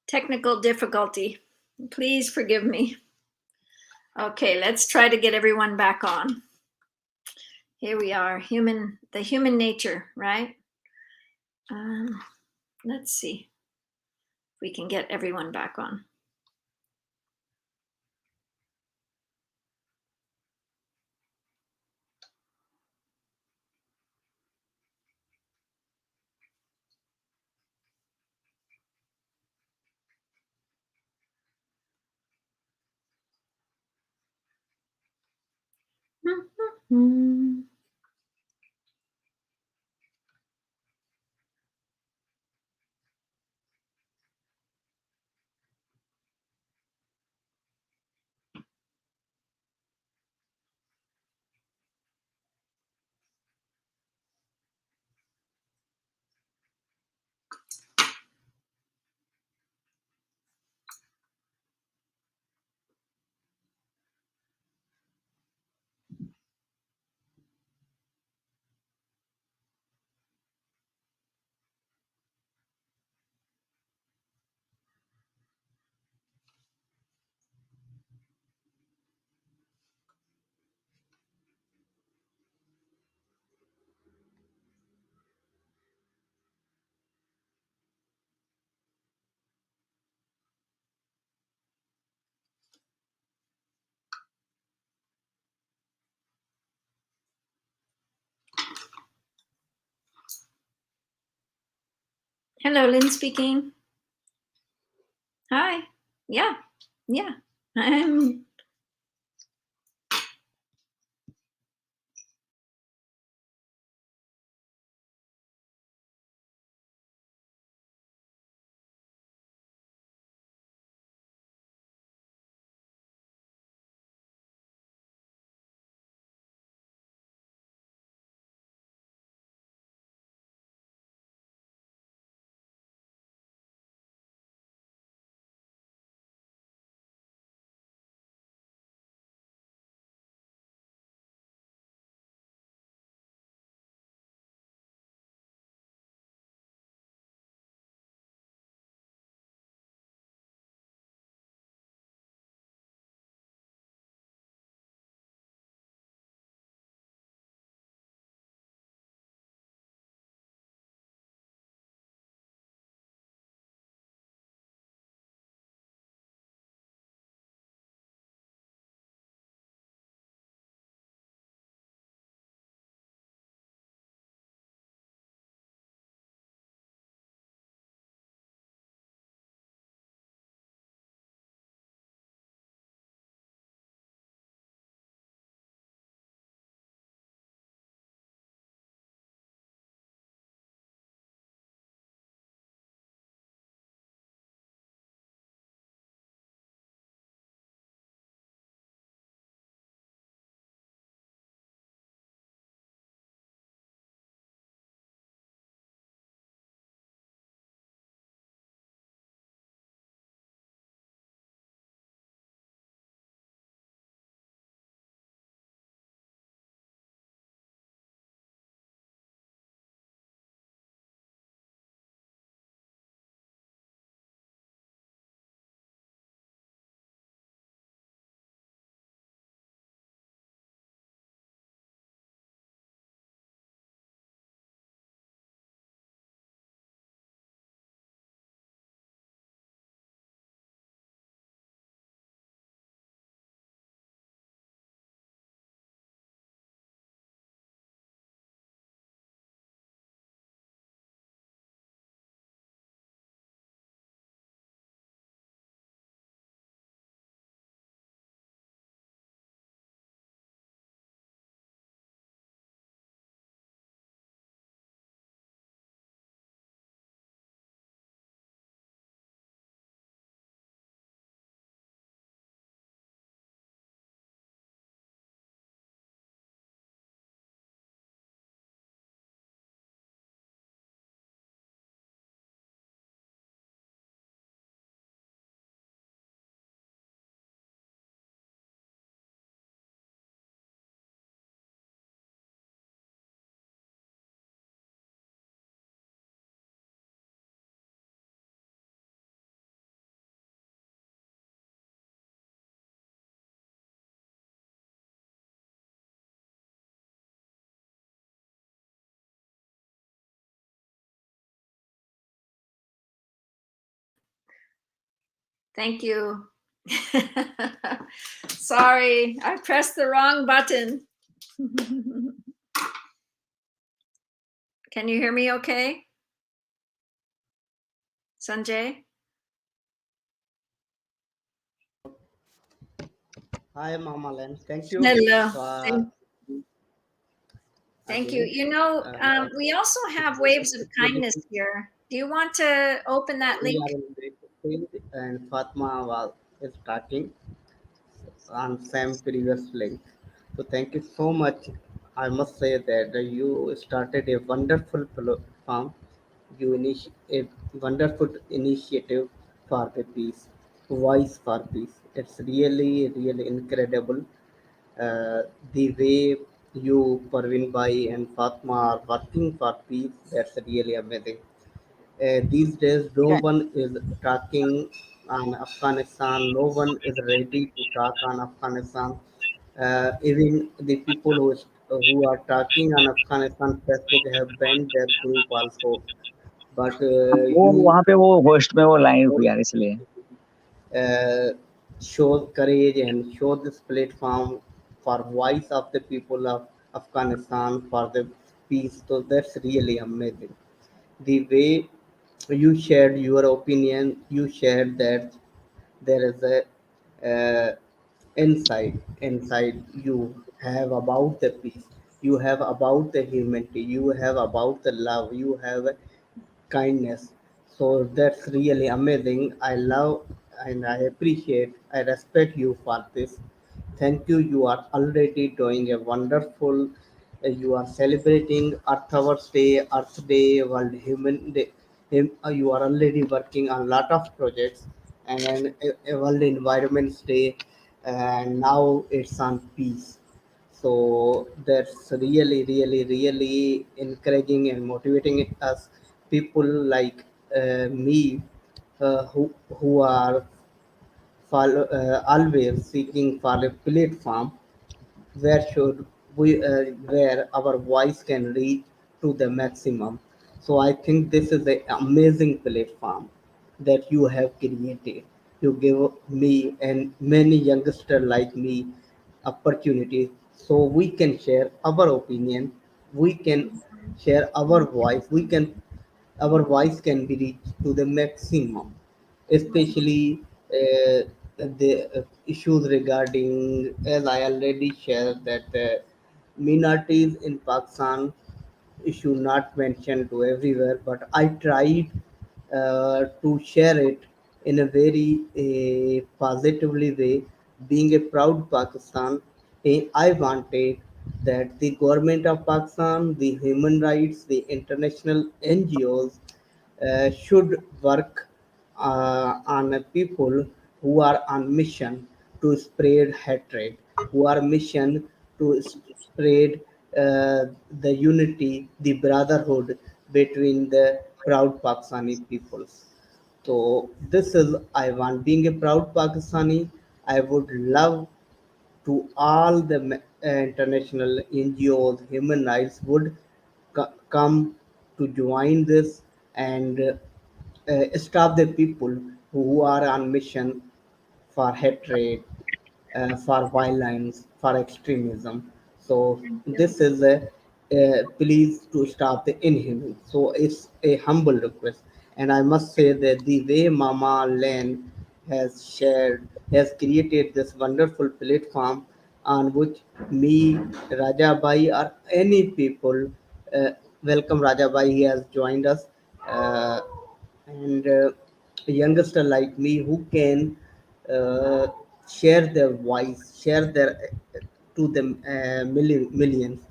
Technical difficulty. Please forgive me. Okay, let's try to get everyone back on. Here we are, the human nature, right? Let's see if we can get everyone back on. Hello, Lynn speaking. Hi. Yeah. I'm Thank you. Sorry, I pressed the wrong button. Can you hear me okay? Sanjay? Hi, Mama Len. Thank you Hello. for Thank you. again. You know, Uh, we also it's have really, waves of it's really kindness here. Do you want to open that we link? are in the field, and Fatma was is talking on same previous link. So thank you so much. I must say that you started a wonderful platform. You a wonderful initiative for the peace, voice for peace. It's really, really incredible. uh, the way you, Parvin Bhai and Fatma are working for peace, that's really amazing. These days, no Yeah, one is talking on Afghanistan. No one is ready to talk on Afghanistan. Even the people who are talking on Afghanistan, Facebook have banned their group also. But वो you वहाँ पे वो host में वो line रुक यार इसलिए uh, show courage and show this platform for voice of the people of Afghanistan for the peace. So that's really amazing. The way you shared your opinion, you shared that there is a inside you have about the peace, you have about the humanity, you have about the love, you have kindness. So that's really amazing. I love and I appreciate, I respect you for this. Thank you. You are already doing a wonderful. You are celebrating Earth Hours Day, Earth Day, World Human Day. You are already working on a lot of projects and a World Environment Day, and now it's on peace. So that's really, really, really encouraging and motivating us. People like me, who are always seeking for a platform where should we where our voice can reach to the maximum. So I think this is an amazing platform that you have created. You give me and many youngsters like me opportunity, so we can share our opinion, we can share our voice, we can our voice can be reached to the maximum, especially the issues regarding, as I already shared, that minorities in Pakistan issue not mentioned to everywhere, but I tried to share it in a very positively way. Being a proud Pakistan, I wanted that the government of Pakistan, the human rights, the international NGOs should work on people who are on mission to spread hatred, who are mission to spread the unity, the brotherhood between the proud Pakistani peoples. So this is I want. Being a proud Pakistani, I would love to all the international NGOs, human rights would come to join this and stop the people who are on mission for hatred, for violence, for extremism. So Thank you. this is a please to stop the inhuman. So it's a humble request, and I must say that the way Mama Len has shared, has created this wonderful platform on which me, Raja Bai, or any people, uh, welcome Raja Bai. He has joined us. Uh, and a youngster like me who can uh, share their voice, share their to the millions,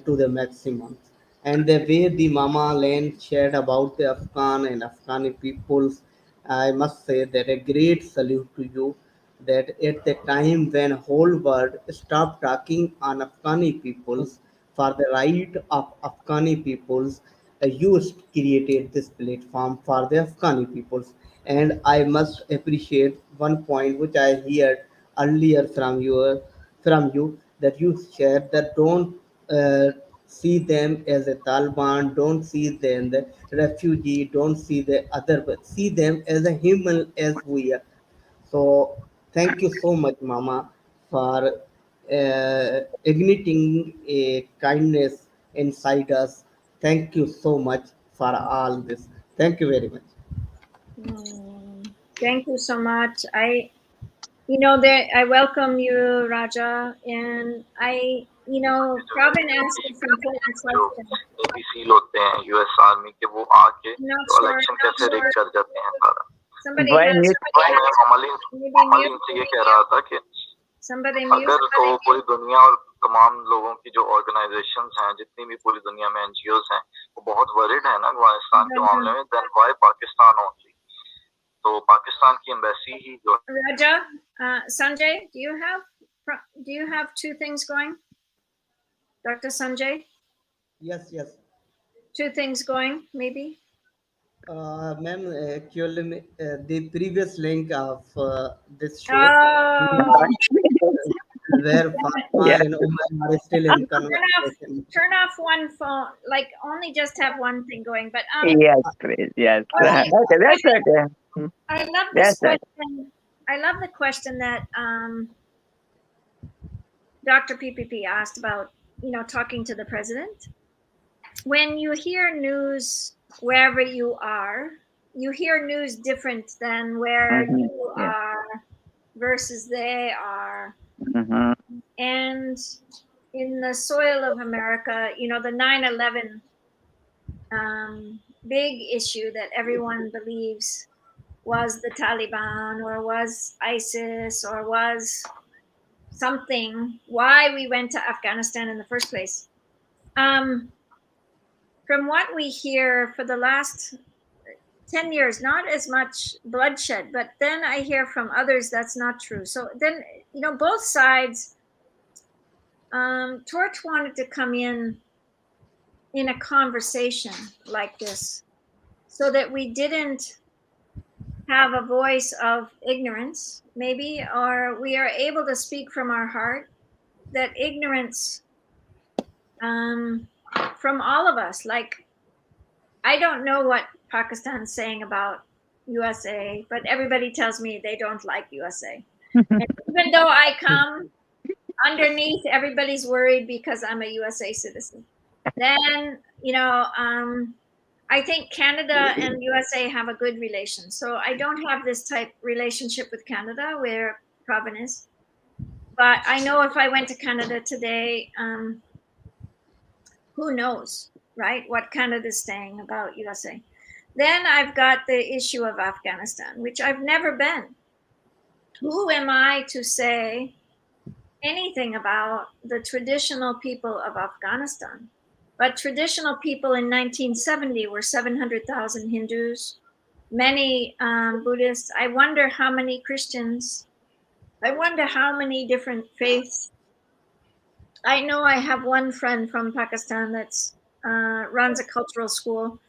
to the maximum. And the way the Mama Land shared about the Afghan and Afghani peoples, I must say that a great salute to you. That at the time when whole world stopped talking on Afghani peoples for the right of Afghani peoples, you created this platform for the Afghani peoples. And I must appreciate one point which I heard earlier from you that you shared that don't see them as a Taliban, don't see them the refugee, don't see the other, but see them as a human as we are. So thank you so much, Mama, for igniting a kindness inside us. Thank you so much for all this. Thank you very much. Thank you so much. I welcome you, Raja, and Pravin asked this important जो question. Navy seal होते हैं US army के, वो आके I'm not तो sure. Election कैसे rig कर जाते हैं सारा। Somebody Why has mute? मैं maybe मामली mute. से ये कह रहा था कि Somebody mute. अगर तो पूरी दुनिया और तमाम लोगों की जो ऑर्गेनाइजेशंस हैं, जितनी भी पूरी दुनिया में एनजीओज हैं, वो बहुत वरिड है ना अफगानिस्तान के मामले में, देन व्हाई पाकिस्तान ओनली? तो पाकिस्तान की एम्बेसी ही जो Raja, Sanjay, do you have two things going? Dr. Sanjay, Yes, yes. two things going, maybe? Ma'am, actually, the previous link of this show, Oh, where Fatma Yeah. and Umar are still in conversation. turn off one phone, like only just have one thing going. But Yes, please. Yes. Okay. Okay, that's okay. I love this That's right. question. I love the question that Dr. PPP asked about, talking to the president. When you hear news wherever you are, you hear news different than where Mhm. you Yeah. are versus they are. Mhm. And in the soil of America, the 9/11 big issue that everyone believes was the Taliban or was ISIS or was something, why we went to Afghanistan in the first place. From what we hear for the last 10 years, not as much bloodshed, but then I hear from others that's not true. So then, both sides, Torch wanted to come in a conversation like this so that we didn't have a voice of ignorance, maybe, or we are able to speak from our heart, that ignorance from all of us. Like, I don't know what Pakistan's saying about USA, but everybody tells me they don't like USA. And even though I come underneath, everybody's worried because I'm a USA citizen. Then, I think Canada and USA have a good relation. So I don't have this type relationship with Canada where Pravin is. But I know if I went to Canada today, who knows, right? What Canada's saying about USA. Then I've got the issue of Afghanistan, which I've never been. Who am I to say anything about the traditional people of Afghanistan? But traditional people in 1970 were 700,000 Hindus, many Buddhists. I wonder how many Christians. I wonder how many different faiths. I know I have one friend from Pakistan that's runs a cultural school,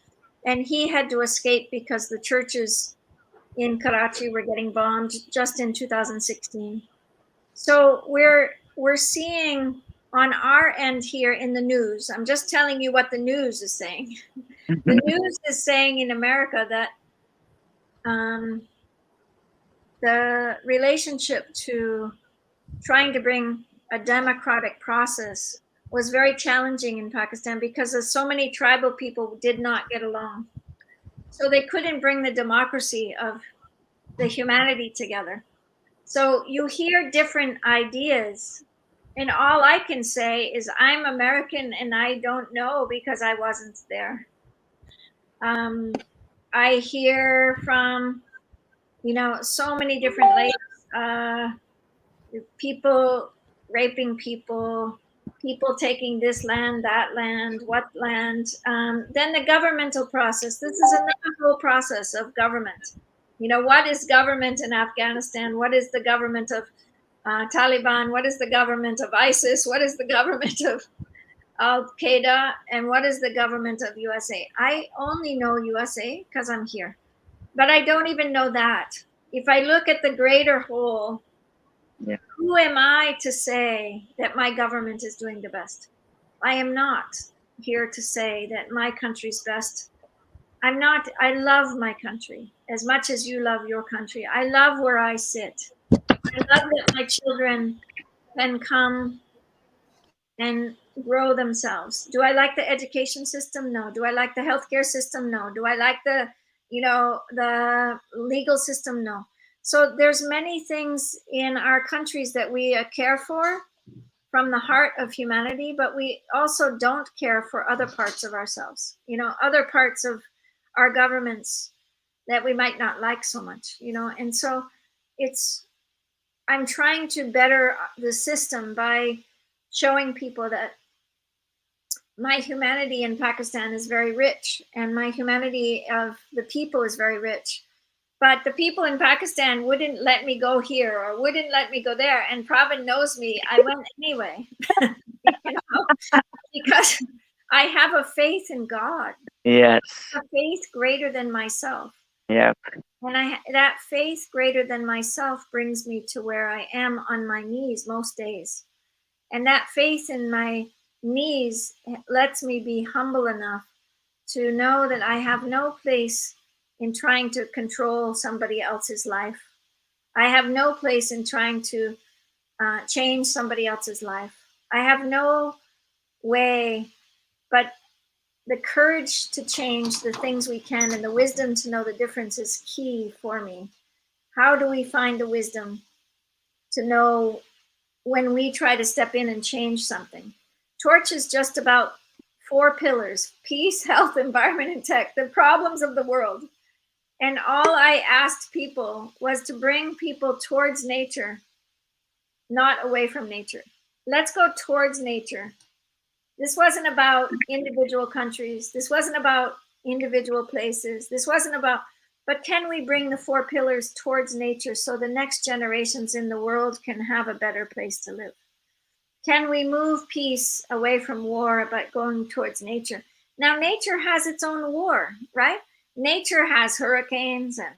and he had to escape because the churches in Karachi were getting bombed just in 2016. So we're seeing on our end here in the news. I'm just telling you what the news is saying. The news is saying in America that the relationship to trying to bring a democratic process was very challenging in Pakistan because of so many tribal people did not get along. So they couldn't bring the democracy of the humanity together. So you hear different ideas, and all I can say is I'm American and I don't know because I wasn't there. I hear from, so many different layers, people raping people, people taking this land, that land, what land. Then the governmental process. This is another whole process of government. What is government in Afghanistan? What is the government of Taliban? What is the government of ISIS? What is the government of Al Qaeda? And what is the government of USA? I only know USA because I'm here, but I don't even know that. If I look at the greater whole, Yeah. who am I to say that my government is doing the best? I am not here to say that my country's best. I love my country as much as you love your country. I love where I sit. I love that my children can come and grow themselves. Do I like the education system? No. Do I like the healthcare system? No. Do I like the, the legal system? No. So there's many things in our countries that we care for from the heart of humanity, but we also don't care for other parts of ourselves, other parts of our governments that we might not like so much, and so I'm trying to better the system by showing people that my humanity in Pakistan is very rich and my humanity of the people is very rich. But the people in Pakistan wouldn't let me go here or wouldn't let me go there. And Pravin knows me. I went anyway, because I have a faith in God, Yes. a faith greater than myself. Yeah. And that faith greater than myself brings me to where I am on my knees most days. And that faith in my knees lets me be humble enough to know that I have no place in trying to control somebody else's life. I have no place in trying to change somebody else's life. I have no way, but the courage to change the things we can and the wisdom to know the difference is key for me. How do we find the wisdom to know when we try to step in and change something? Torch is just about 4 pillars: peace, health, environment, and tech, the problems of the world. And all I asked people was to bring people towards nature, not away from nature. Let's go towards nature. This wasn't about individual countries. This wasn't about individual places. This wasn't about, but can we bring the 4 pillars towards nature so the next generations in the world can have a better place to live? Can we move peace away from war but going towards nature? Now, nature has its own war, right? Nature has hurricanes and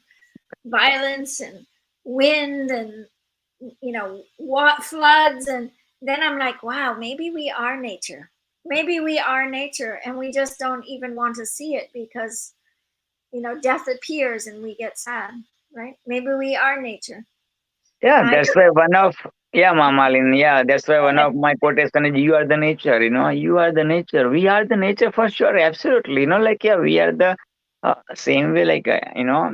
violence and wind and, floods. And then I'm like, wow, maybe we are nature. Maybe we are nature and we just don't even want to see it because, death appears and we get sad, right? Maybe we are nature. Yeah, that's why Mamalin, that's why one of my quotation is, you are the nature, you are the nature. We are the nature for sure, absolutely. We are the same way,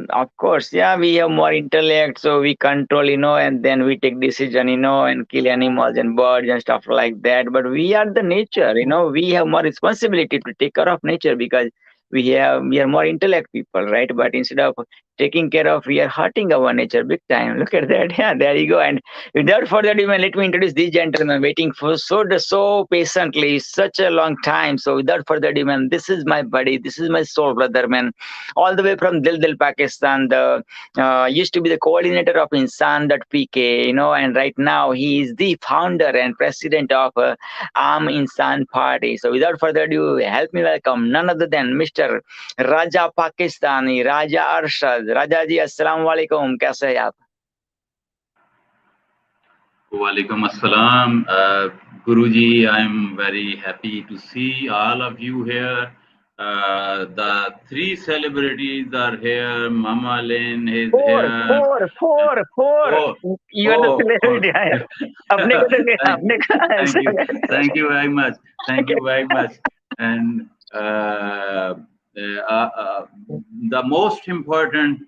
of course, we have more intellect, so we control, and then we take decision, and kill animals and birds and stuff like that. But we are the nature, we have more responsibility to take care of nature because we are more intellect people, right? But instead of taking care of, we are hurting our nature big time. Look at that. Yeah, there you go. And without further ado, let me introduce these gentlemen waiting for so patiently, such a long time. So without further ado, man, this is my buddy, this is my soul brother, man, all the way from Dil, Pakistan. The used to be the coordinator of Insan.pk, and right now he is the founder and president of Aam Insan Party. So without further ado, help me welcome none other than Mr. Raja Pakistani, Raja Arshad. Raja ji, assalamu alaikum. कैसे हैं आप? Walaikum assalam. Guruji, I'm very happy to see all of you here. The 3 celebrities are here. Mama Lynn is here. Four. You are the celebrity. Thank you very much. Thank you very much. And the most important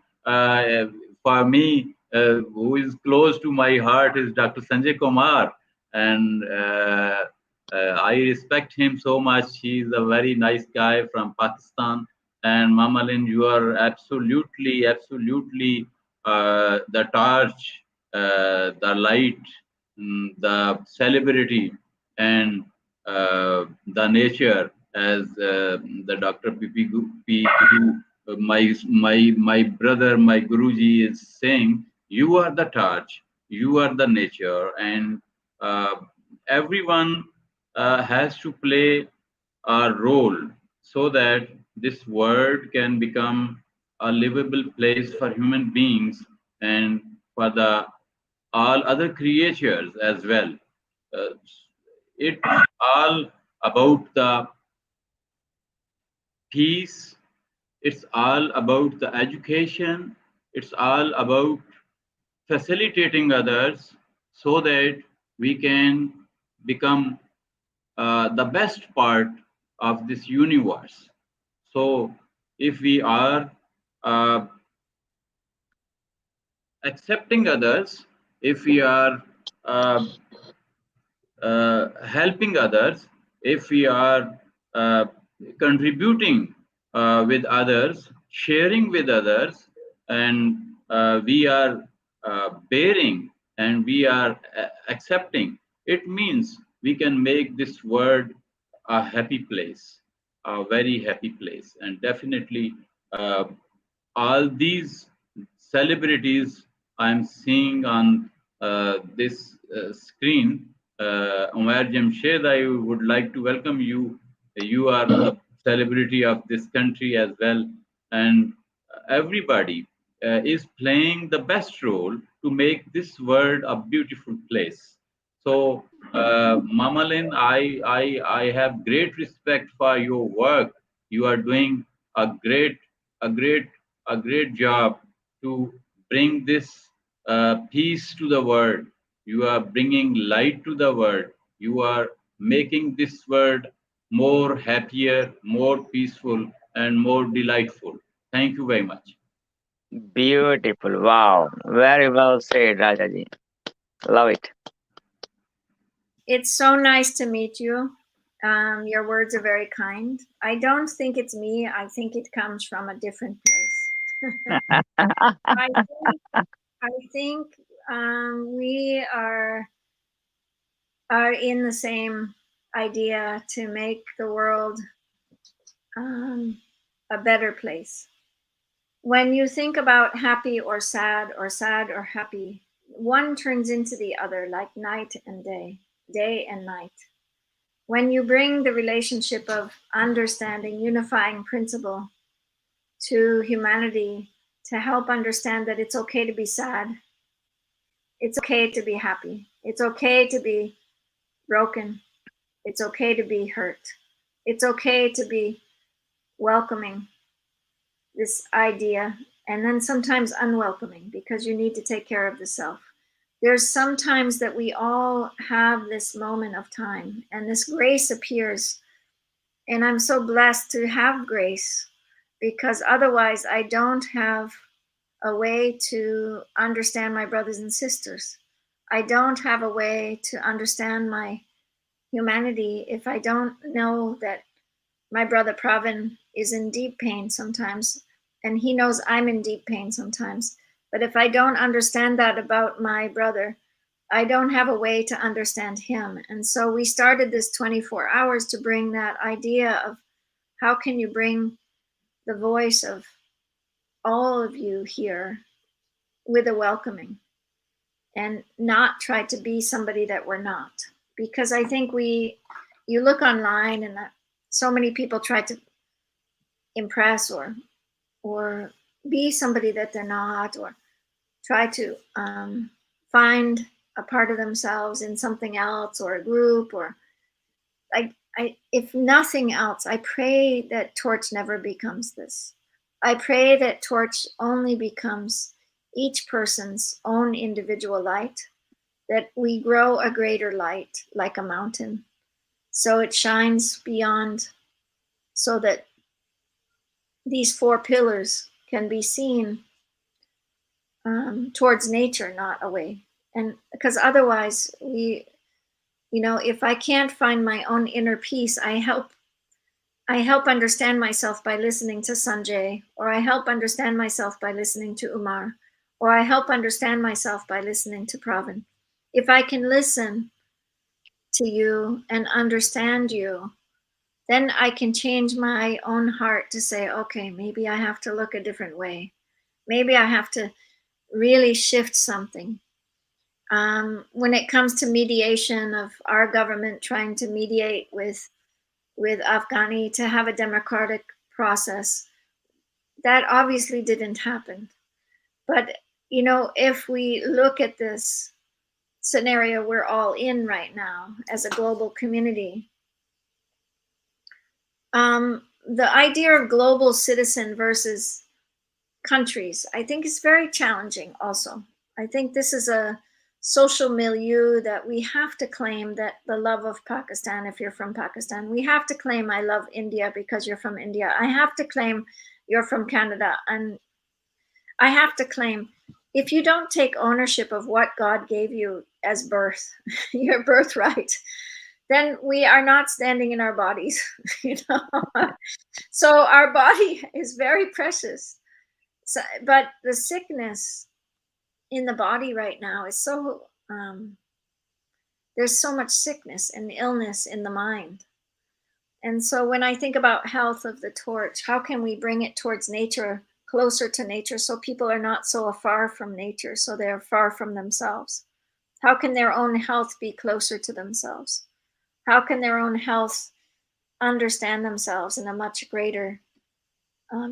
for me, who is close to my heart, is Dr. Sanjay Kumar, and I respect him so much. He's a very nice guy from Pakistan. And Mama Lynn, you are absolutely the torch, the light, the celebrity, and the nature, as the Dr. P. My brother, my Guruji is saying. You are the torch, you are the nature, and everyone has to play a role so that this world can become a livable place for human beings and for the all other creatures as well. It's all about the peace. It's all about the education. It's all about facilitating others so that we can become the best part of this universe. So if we are uh, accepting others, if we are uh, helping others, if we are uh, contributing with others, sharing with others, and we are bearing and we are accepting, it means we can make this world a happy place, a very happy place. And definitely, uh, all these celebrities I'm seeing on this screen, Umair Jamshed, I would like to welcome you. You are a celebrity of this country as well, and everybody is playing the best role to make this world a beautiful place. So, Mama Lynn, I have great respect for your work. You are doing a great, a great, a great job to bring this peace to the world. You are bringing light to the world. You are making this world more happier, more peaceful, and more delightful. Thank you very much. Beautiful. Wow. Very well said, Rajaji. Love it. It's so nice to meet you. Your words are very kind. I don't think it's me. I think it comes from a different place. I think we are in the same idea to make the world a better place. When you think about happy or sad or happy, one turns into the other like night and day, day and night. When you bring the relationship of understanding, unifying principle to humanity to help understand that it's okay to be sad, it's okay to be happy, it's okay to be broken, it's okay to be hurt, it's okay to be welcoming this idea, and then sometimes unwelcoming because you need to take care of the self. There's sometimes that we all have this moment of time and this grace appears. And I'm so blessed to have grace because otherwise I don't have a way to understand my brothers and sisters. I don't have a way to understand my humanity if I don't know that my brother Pravin is in deep pain sometimes, and he knows I'm in deep pain sometimes. But if I don't understand that about my brother, I don't have a way to understand him. And so we started this 24 hours to bring that idea of how can you bring the voice of all of you here with a welcoming and not try to be somebody that we're not. Because I think you look online and so many people try to impress or be somebody that they're not, or try to find a part of themselves in something else or a group, or if nothing else, I pray that Torch never becomes this. I pray that Torch only becomes each person's own individual light, that we grow a greater light like a mountain, so it shines beyond, so that these four pillars can be seen towards nature, not away. And because otherwise if I can't find my own inner peace, I help understand myself by listening to Sanjay, or I help understand myself by listening to Umar, or I help understand myself by listening to Pravin. If I can listen to you and understand you, then I can change my own heart to say, okay, maybe I have to look a different way. Maybe I have to really shift something. When it comes to mediation of our government trying to mediate with Afghani to have a democratic process, that obviously didn't happen. But if we look at this scenario we're all in right now as a global community, the idea of global citizen versus countries, I think is very challenging also. I think this is a social milieu that we have to claim, that the love of Pakistan, if you're from Pakistan, we have to claim I love India because you're from India. I have to claim you're from Canada. And I have to claim, if you don't take ownership of what God gave you as birth, your birthright, then we are not standing in our bodies. You know? So our body is very precious. So, but the sickness in the body right now is so, there's so much sickness and illness in the mind. And so when I think about health of the torch, how can we bring it towards nature, closer to nature, so people are not so far from nature, so they're far from themselves? How can their own health be closer to themselves? How can their own health understand themselves in a much greater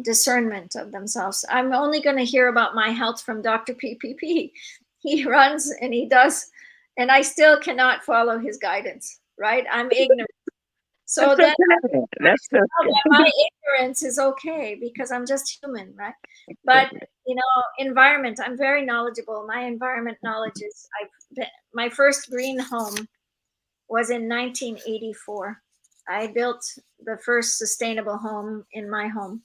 discernment of themselves? I'm only going to hear about my health from Dr. PPP. He runs and he does, and I still cannot follow his guidance, right? I'm ignorant. So That's then okay. That's okay. my ignorance is okay because I'm just human, right? But you know, environment, I'm very knowledgeable. My environment knowledge is, my first green home was in 1984. I built the first sustainable home in my home.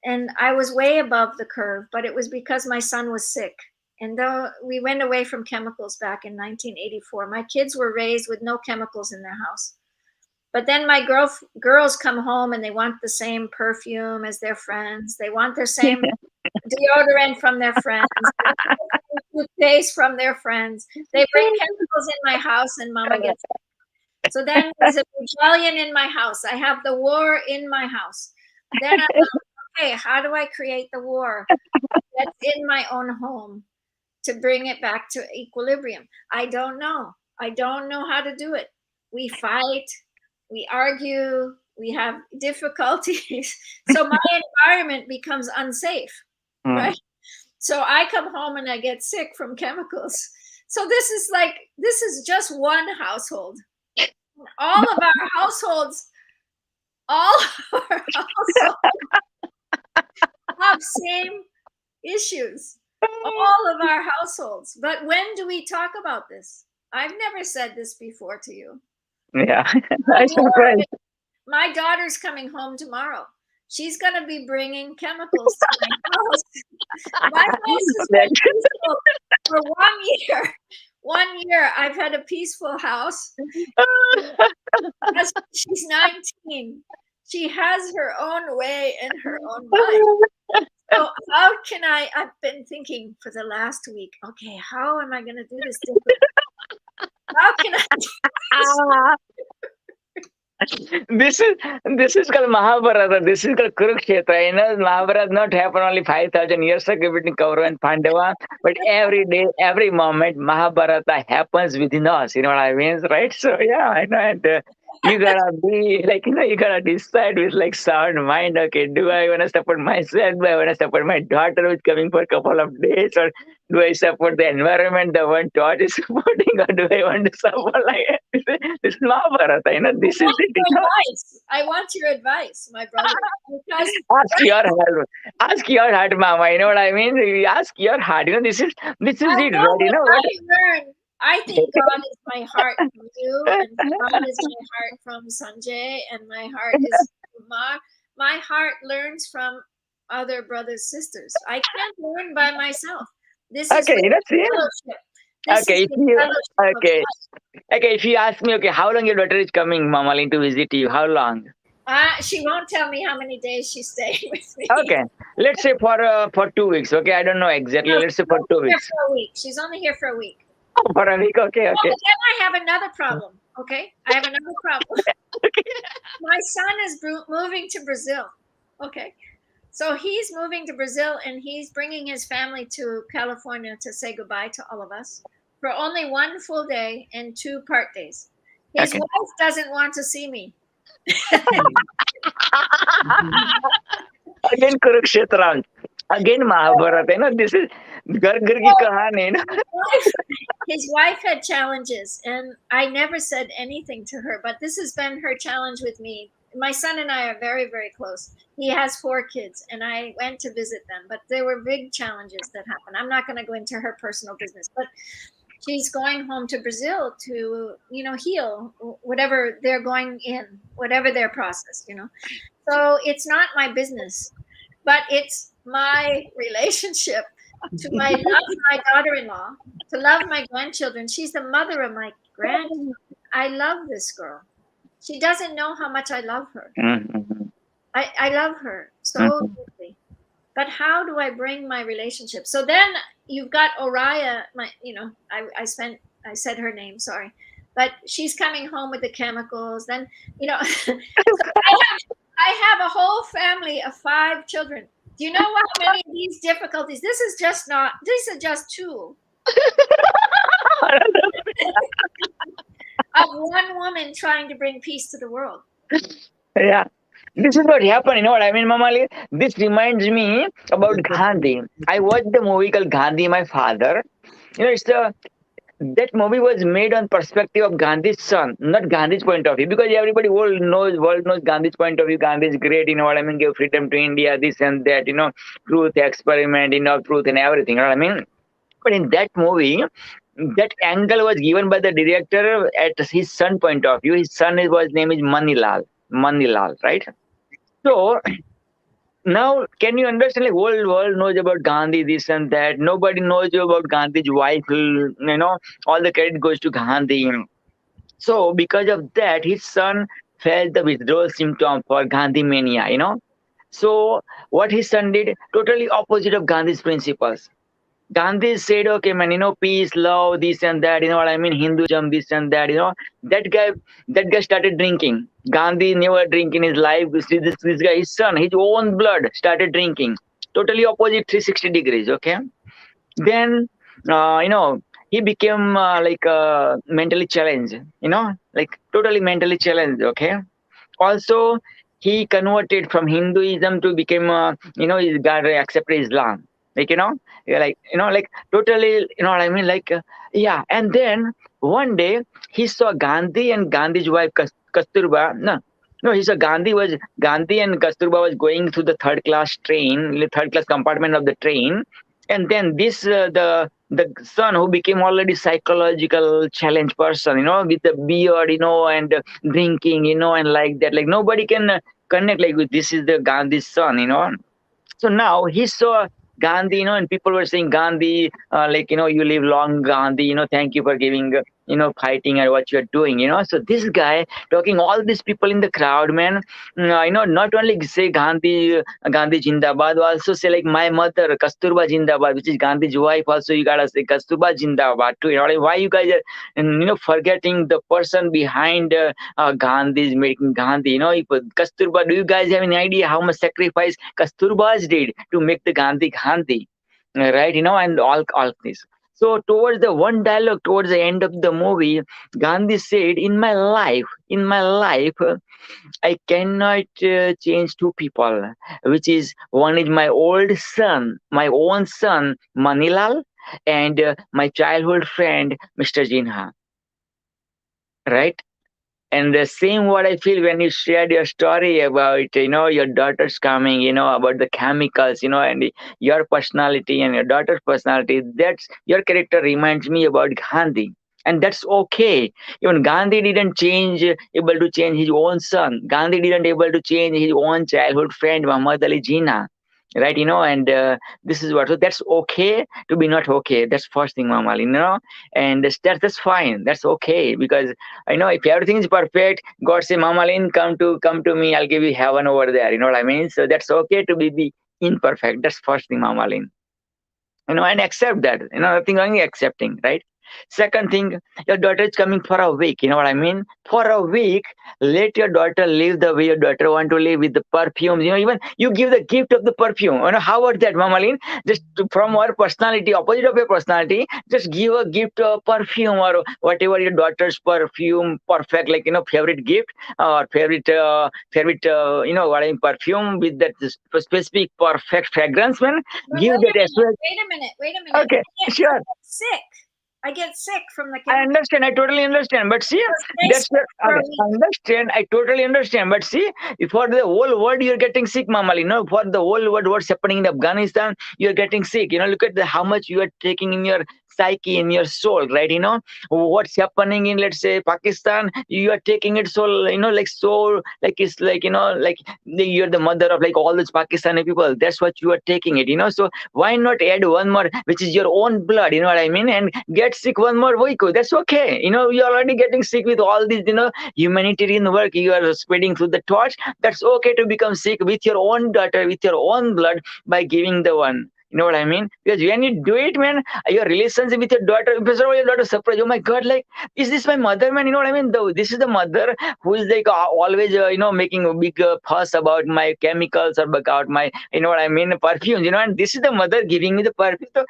And I was way above the curve, but it was because my son was sick. And though we went away from chemicals back in 1984, my kids were raised with no chemicals in their house. But then my girls come home and they want the same perfume as their friends. They want the same deodorant from their friends, toothpaste from their friends. They bring chemicals in my house and mama gets sick. So then there's a rebellion in my house. I have the war in my house. Then I'm like, okay, how do I create the war that's in my own home to bring it back to equilibrium? I don't know. I don't know how to do it. We fight, we argue, we have difficulties. So my environment becomes unsafe, right? So I come home and I get sick from chemicals. So this is just one household. All of our households have same issues. All of our households. But when do we talk about this? I've never said this before to you. Yeah. I'm surprised. My daughter's coming home tomorrow. She's going to be bringing chemicals to my house. My house has been peaceful for 1 year. 1 year, I've had a peaceful house. She's 19. She has her own way and her own mind. So how can I've been thinking for the last week, okay, how am I going to do this differently? How can I do this is called Mahabharata. This is called Kurukshetra. You know, Mahabharata not happened only 5,000 years ago between Kaurava and Pandava, but every day, every moment, Mahabharata happens within us. You know what I mean, right? So yeah, I know. And you gotta be like, you know, you gotta decide with like sound mind. Okay, do I want to support myself? Do I want to support my daughter who's coming for a couple of days, or do I support the environment the one God is supporting, or do I want to support like this Mahabharata? You know, this is it. You know? I want your advice, my brother. Because ask your heart. Ask your heart, Mama. You know what I mean? You ask your heart. You know, this is it, right? You know what? I think God is my heart from you, and God is my heart from Sanjay, and my heart is from Kumar. My heart learns from other brothers, sisters. I can't learn by myself. This is okay. You know, see? This okay, is the fellowship okay. Okay, if you ask me, okay, how long your daughter is coming, Mama, to visit you? How long? She won't tell me how many days she's staying with me. Okay, let's say for 2 weeks. Okay, I don't know exactly. Let's say for 2 weeks. For a week. She's only here for a week. Oh, for a week. Okay, okay. But then I have another problem. Okay, I have another problem. Okay. My son is moving to Brazil. Okay, so he's moving to Brazil, and he's bringing his family to California to say goodbye to all of us for only 1 full day and 2 part days. His wife doesn't want to see me. Again, Kurukshetra. Again, Mahabharata. You know, this is Gar Gar ki kahani. You know? His wife had challenges, and I never said anything to her, but this has been her challenge with me my son and I are very, very close. He has 4 kids, and I went to visit them, but there were big challenges that happened. I'm not going to go into her personal business, but she's going home to Brazil to, heal whatever they're going in, whatever their process, So it's not my business, but it's my relationship to love my daughter-in-law, to love my grandchildren. She's the mother of my grandchildren. I love this girl. She doesn't know how much I love her. Mhm. I love her so Mhm. deeply. But how do I bring my relationship? So then you've got Oriah, I said her name, sorry. But she's coming home with the chemicals. Then, so I have a whole family of 5 children. Do you know how many of these difficulties? These are just 2 of one woman trying to bring peace to the world. Yeah. This is what happened, you know what I mean, Mamali? This reminds me about Gandhi. I watched the movie called Gandhi, My Father. It's that movie was made on perspective of Gandhi's son, not Gandhi's point of view, because everybody world knows Gandhi's point of view. Gandhi is great, you know what I mean, give freedom to India, this and that, truth experiment, truth and everything, you know what I mean? But in that movie, that angle was given by the director at his son point of view. His son was name is Manilal, right? So now, can you understand? Like, whole world knows about Gandhi, this and that. Nobody knows about Gandhi's wife. All the credit goes to Gandhi. So, because of that, his son felt the withdrawal symptom for Gandhi mania. So, what his son did, totally opposite of Gandhi's principles. Gandhi said, okay, man, peace, love, this and that, you know what I mean, Hinduism, this and that, that guy, that guy started drinking. Gandhi never drink in his life. This guy, his son, his own blood started drinking. Totally opposite 360 degrees, okay? Then, he became mentally challenged, like totally mentally challenged, okay? Also, he converted from Hinduism to become, he got accepted Islam. Like, yeah, like totally, you know what I mean? Like, yeah. And then one day he saw Gandhi and Gandhi's wife Kasturba. No, he saw Gandhi and Kasturba was going through the third class compartment of the train, and then this the son who became already psychological challenge person, with the beard, and drinking, and like that, like nobody can connect like with this is the Gandhi's son, so now he saw Gandhi, and people were saying Gandhi, you live long, Gandhi, thank you for giving, fighting and what you're doing, So this guy talking all these people in the crowd, man, not only say Gandhi Jindabad, also say like my mother, Kasturba Jindabad, which is Gandhi's wife. Also, you gotta say Kasturba Jindabad too. Like, why you guys are, forgetting the person behind Gandhi is making Gandhi. If Kasturba, do you guys have any idea how much sacrifice Kasturbas did to make the Gandhi, right? And all this. So towards the one dialogue, towards the end of the movie, Gandhi said, in my life, I cannot change 2 people, which is one is my my own son, Manilal, and my childhood friend, Mr. Jinha, right? And the same what I feel when you shared your story about, your daughter's coming, about the chemicals, and your personality and your daughter's personality, that's your character reminds me about Gandhi. And that's okay. Even Gandhi didn't able to change his own son. Gandhi didn't able to change his own childhood friend, Muhammad Ali Jinnah. Right, and this is what, so that's okay to be not okay. That's first thing, Mama, and that's fine. That's okay, because I know if everything is perfect, God say, Mama Lin, come to me, I'll give you heaven over there. You know what I mean? So that's okay to be imperfect. That's first thing, Mama Lin. And accept that. Nothing wrong with accepting, right? Second thing, your daughter is coming for a week. You know what I mean? For a week, let your daughter live the way your daughter want to live with the perfumes. Even you give the gift of the perfume. How about that, Mama Lin? Just from our personality, opposite of your personality, just give a gift of perfume or whatever your daughter's perfume, perfect, like, favorite gift or favorite, what I mean, perfume with that specific perfect fragrance, man. But Give that as well. wait a minute. Okay, sure. Sick. I get sick from the I chemicals. understand. I totally understand. But see, They that's stay for a okay, week. I understand. I totally understand. But see, for the whole world, you're getting sick, Mamali. No, for the whole world, what's happening in Afghanistan, you're getting sick. Look at how much you are taking in your psyche, in your soul, right? What's happening in, let's say, Pakistan, you are taking it so, like so, like it's like, like you're the mother of like all these Pakistani people. That's what you are taking it. So why not add one more, which is your own blood? You know what I mean? And get sick one more week. That's okay. You're already getting sick with all these, humanitarian work you are spreading through the torch. That's okay to become sick with your own daughter, with your own blood, by giving the one. You know what I mean? Because when you do it, man, your relationship with your daughter, first of all, your daughter surprised. Oh my God, like, is this my mother, man? You know what I mean? This is the mother who is like always, making a big fuss about my chemicals or about my, you know what I mean, perfumes. And this is the mother giving me the perfume. So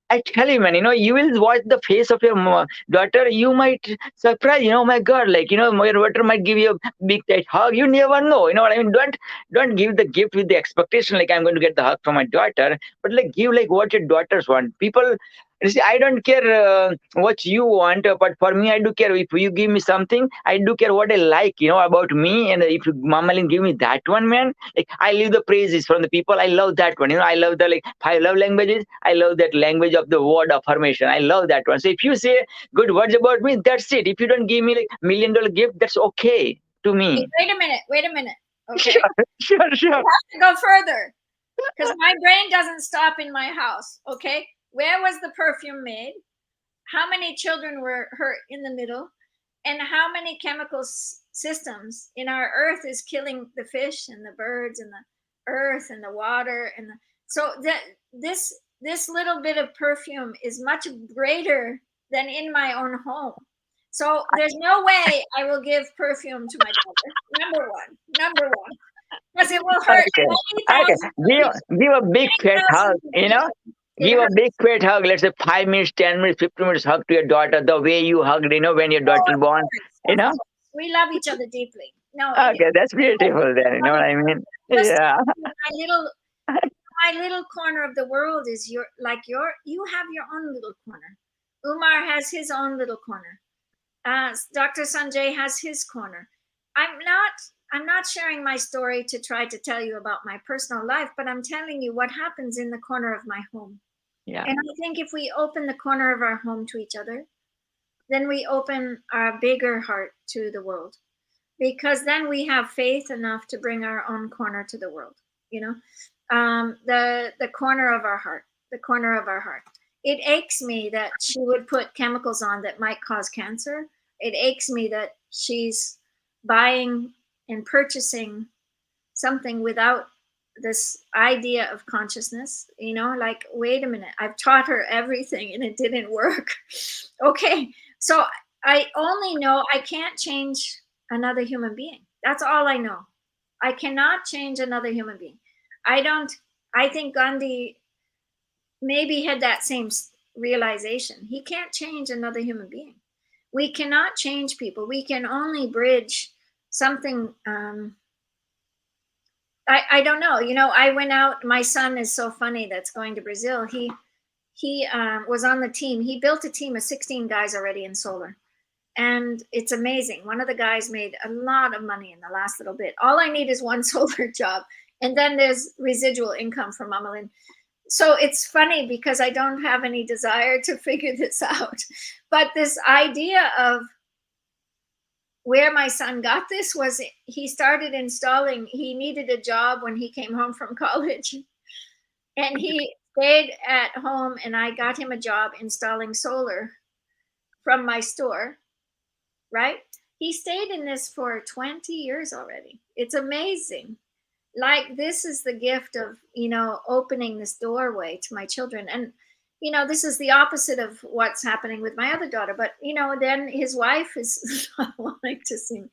I tell you, man, you will watch the face of your daughter. You might surprise, oh my God, like, your daughter might give you a big tight hug. You never know. You know what I mean? Don't give the gift with the expectation, like I'm going to get the hug from my daughter, but like give like what your daughters want. People, you see, I don't care what you want, but for me, I do care. If you give me something, I do care what I like, about me. And if Mama Lin give me that one, man, like I leave the praises from the people. I love that one. I love the like 5 love languages. I love that language of the word affirmation. I love that one. So if you say good words about me, that's it. If you don't give me like $1 million gift, that's okay to me. Wait a minute. Okay. Sure. I have to go further because my brain doesn't stop in my house. Okay. Where was the perfume made? How many children were hurt in the middle? And how many chemical systems in our earth is killing the fish and the birds and the earth and the water so that this little bit of perfume is much greater than in my own home. So there's no way I will give perfume to my daughter. Number one, because it will hurt Okay. 20,000 Give a big fat hug, people. Give a big fat hug. Let's say 5 minutes, 10 minutes, 15 minutes hug to your daughter, the way you hugged, when your daughter born, We love each other deeply. No. Okay, that's beautiful then. You know what I mean? Yeah. My little corner of the world is you have your own little corner. Umar has his own little corner. Dr. Sanjay has his corner. I'm not sharing my story to try to tell you about my personal life, but I'm telling you what happens in the corner of my home. Yeah. And I think if we open the corner of our home to each other, then we open our bigger heart to the world, because then we have faith enough to bring our own corner to the world. The corner of our heart. It aches me that she would put chemicals on that might cause cancer. It aches me that she's buying and purchasing something without this idea of consciousness. Like, wait a minute, I've taught her everything and it didn't work. Okay, so I only know I can't change another human being. That's all I know. I cannot change another human being. I think Gandhi maybe had that same realization. He can't change another human being. We cannot change people. We can only bridge something. I don't know. I went out. My son is so funny that's going to Brazil. He was on the team. He built a team of 16 guys already in solar. And it's amazing. One of the guys made a lot of money in the last little bit. All I need is one solar job. And then there's residual income from Mama Lin. So it's funny because I don't have any desire to figure this out. But this idea of where my son got this was he started installing. He needed a job when he came home from college. And he stayed at home and I got him a job installing solar from my store. Right? He stayed in this for 20 years already. It's amazing. Like, this is the gift of, opening this doorway to my children. And, this is the opposite of what's happening with my other daughter. But, then his wife is not wanting to see me.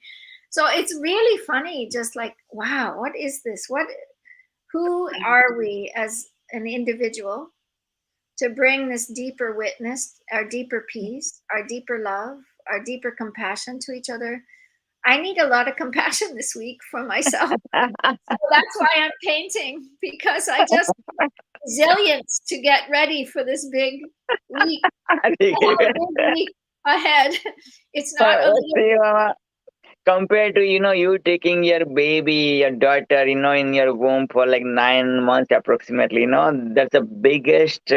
So it's really funny. Just like, wow, what is this? Who are we as an individual to bring this deeper witness, our deeper peace, our deeper love, our deeper compassion to each other? I need a lot of compassion this week for myself. So that's why I'm painting, because I just resilience to get ready for this big week, a big week ahead. It's not a little. See, Mama, compared to you taking your baby, your daughter, in your womb for like 9 months approximately, that's the biggest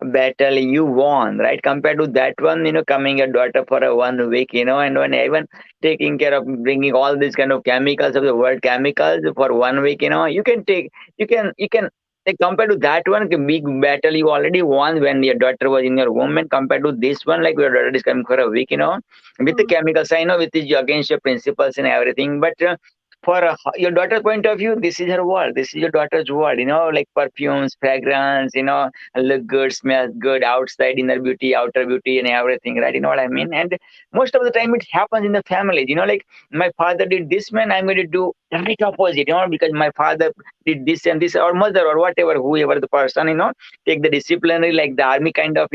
battle you won, right? Compared to that one, coming your daughter for a 1 week, and when even taking care of bringing all these kind of chemicals of the world, chemicals for 1 week, you can like compared to that one, the big battle you already won when your daughter was in your womb, and compared to this one, like your daughter is coming for a week, with the chemicals. I know with is against your principles and everything, but for your daughter's point of view, this is her world. This is your daughter's world. Like perfumes, fragrance. Look good, smells good outside, inner beauty, outer beauty, and everything. Right? You know what I mean? And most of the time, it happens in the family. Like my father did this, man. I'm going to do the right opposite. Because my father did this and this, or mother, or whatever, whoever the person. Take the disciplinary, like the army kind of,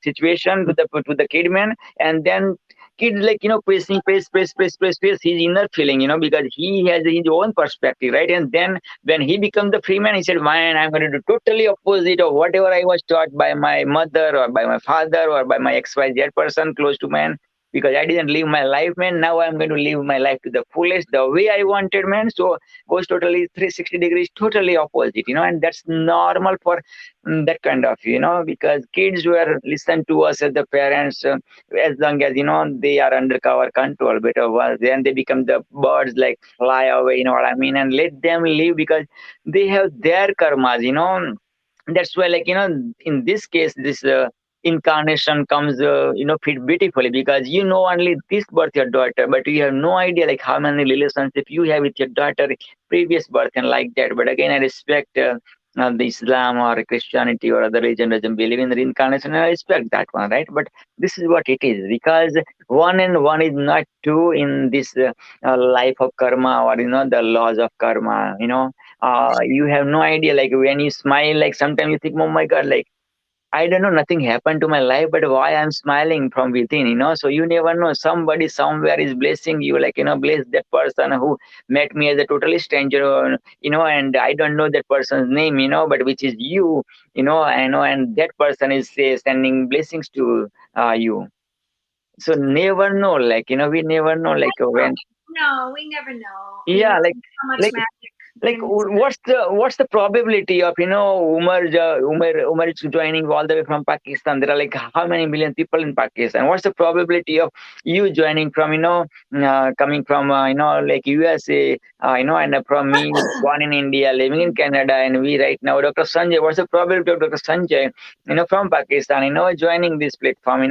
situation to the kid, man, and then kid like pressing press his inner feeling, because he has his own perspective, right? And then when he becomes the free man, he said, man, I'm going to do totally opposite of whatever I was taught by my mother or by my father or by my xyz person close to man, because I didn't live my life, man. Now I'm going to live my life to the fullest, the way I wanted, man. So goes totally 360 degrees, totally opposite, and that's normal for that kind of, because kids were listen to us as the parents, as long as they are under our control bit of us, then they become the birds, like fly away, what I mean, and let them live, because they have their karmas, that's why, like, in this case, this incarnation comes fit beautifully, because only this birth your daughter, but you have no idea like how many relationship you have with your daughter previous birth and like that. But again, I respect the Islam or Christianity or other religion doesn't believe in reincarnation, and I respect that one, right? But this is what it is, because one and one is not two in this life of karma, or the laws of karma. You have no idea, like when you smile, like sometimes you think, oh my god, like I don't know, nothing happened to my life, but why I'm smiling from within, so you never know, somebody somewhere is blessing you, like bless that person who met me as a totally stranger, and I don't know that person's name, but which is you, I know, and that person is sending blessings to you. So never know, like we never know, like when. No, we never know. Yeah, So much like magic. what's the probability of Umar is joining all the way from Pakistan? There are like how many million people in Pakistan? What's the probability of you joining from coming from like USA, and from me born in India, living in Canada, and we right now Dr. Sanjay? What's the probability of Dr. Sanjay from Pakistan joining this platform?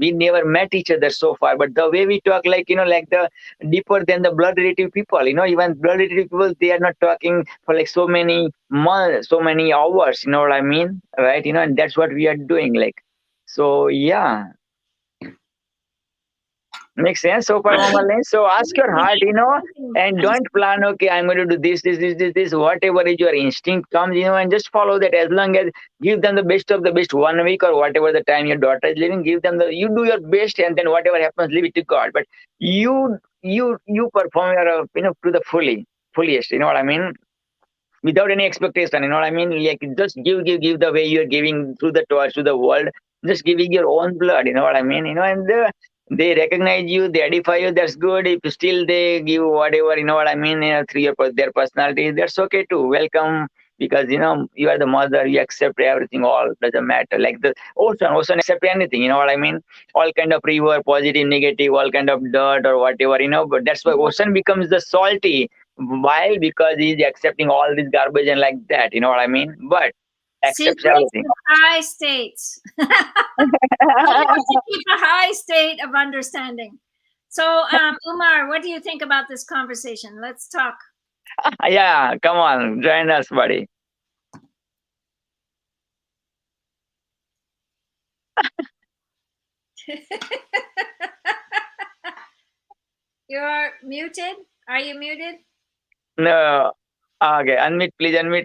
We never met each other so far, but the way we talk, like like the deeper than the blood relative people, even blood relative people, they are not talking for like so many months, so many hours, you know what I mean, right? And that's what we are doing, like. So yeah, makes sense so far, Mama Lane? So ask your heart, and don't plan, okay, I'm going to do this, whatever is your instinct comes, and just follow that. As long as give them the best of the best 1 week or whatever the time your daughter is living, give them you do your best, and then whatever happens, leave it to God. But you perform your, to the fullest, you know what I mean? Without any expectation, you know what I mean? Like just give the way you're giving through the torch to the world, just giving your own blood, you know what I mean? And they recognize you, they edify you, that's good. If still they give whatever, you know what I mean, through their personality, that's okay too. Welcome, because you are the mother, you accept everything, all doesn't matter. Like the ocean accept anything, you know what I mean? All kind of river, positive, negative, all kind of dirt or whatever, but that's why ocean becomes the salty. Why? Because he's accepting all this garbage and like that, you know what I mean? But accepts Secrets everything. of high states. Keep a high state of understanding. So, Umar, what do you think about this conversation? Let's talk. Yeah, come on, join us, buddy. You're muted. Are you muted? No. Okay, unmute,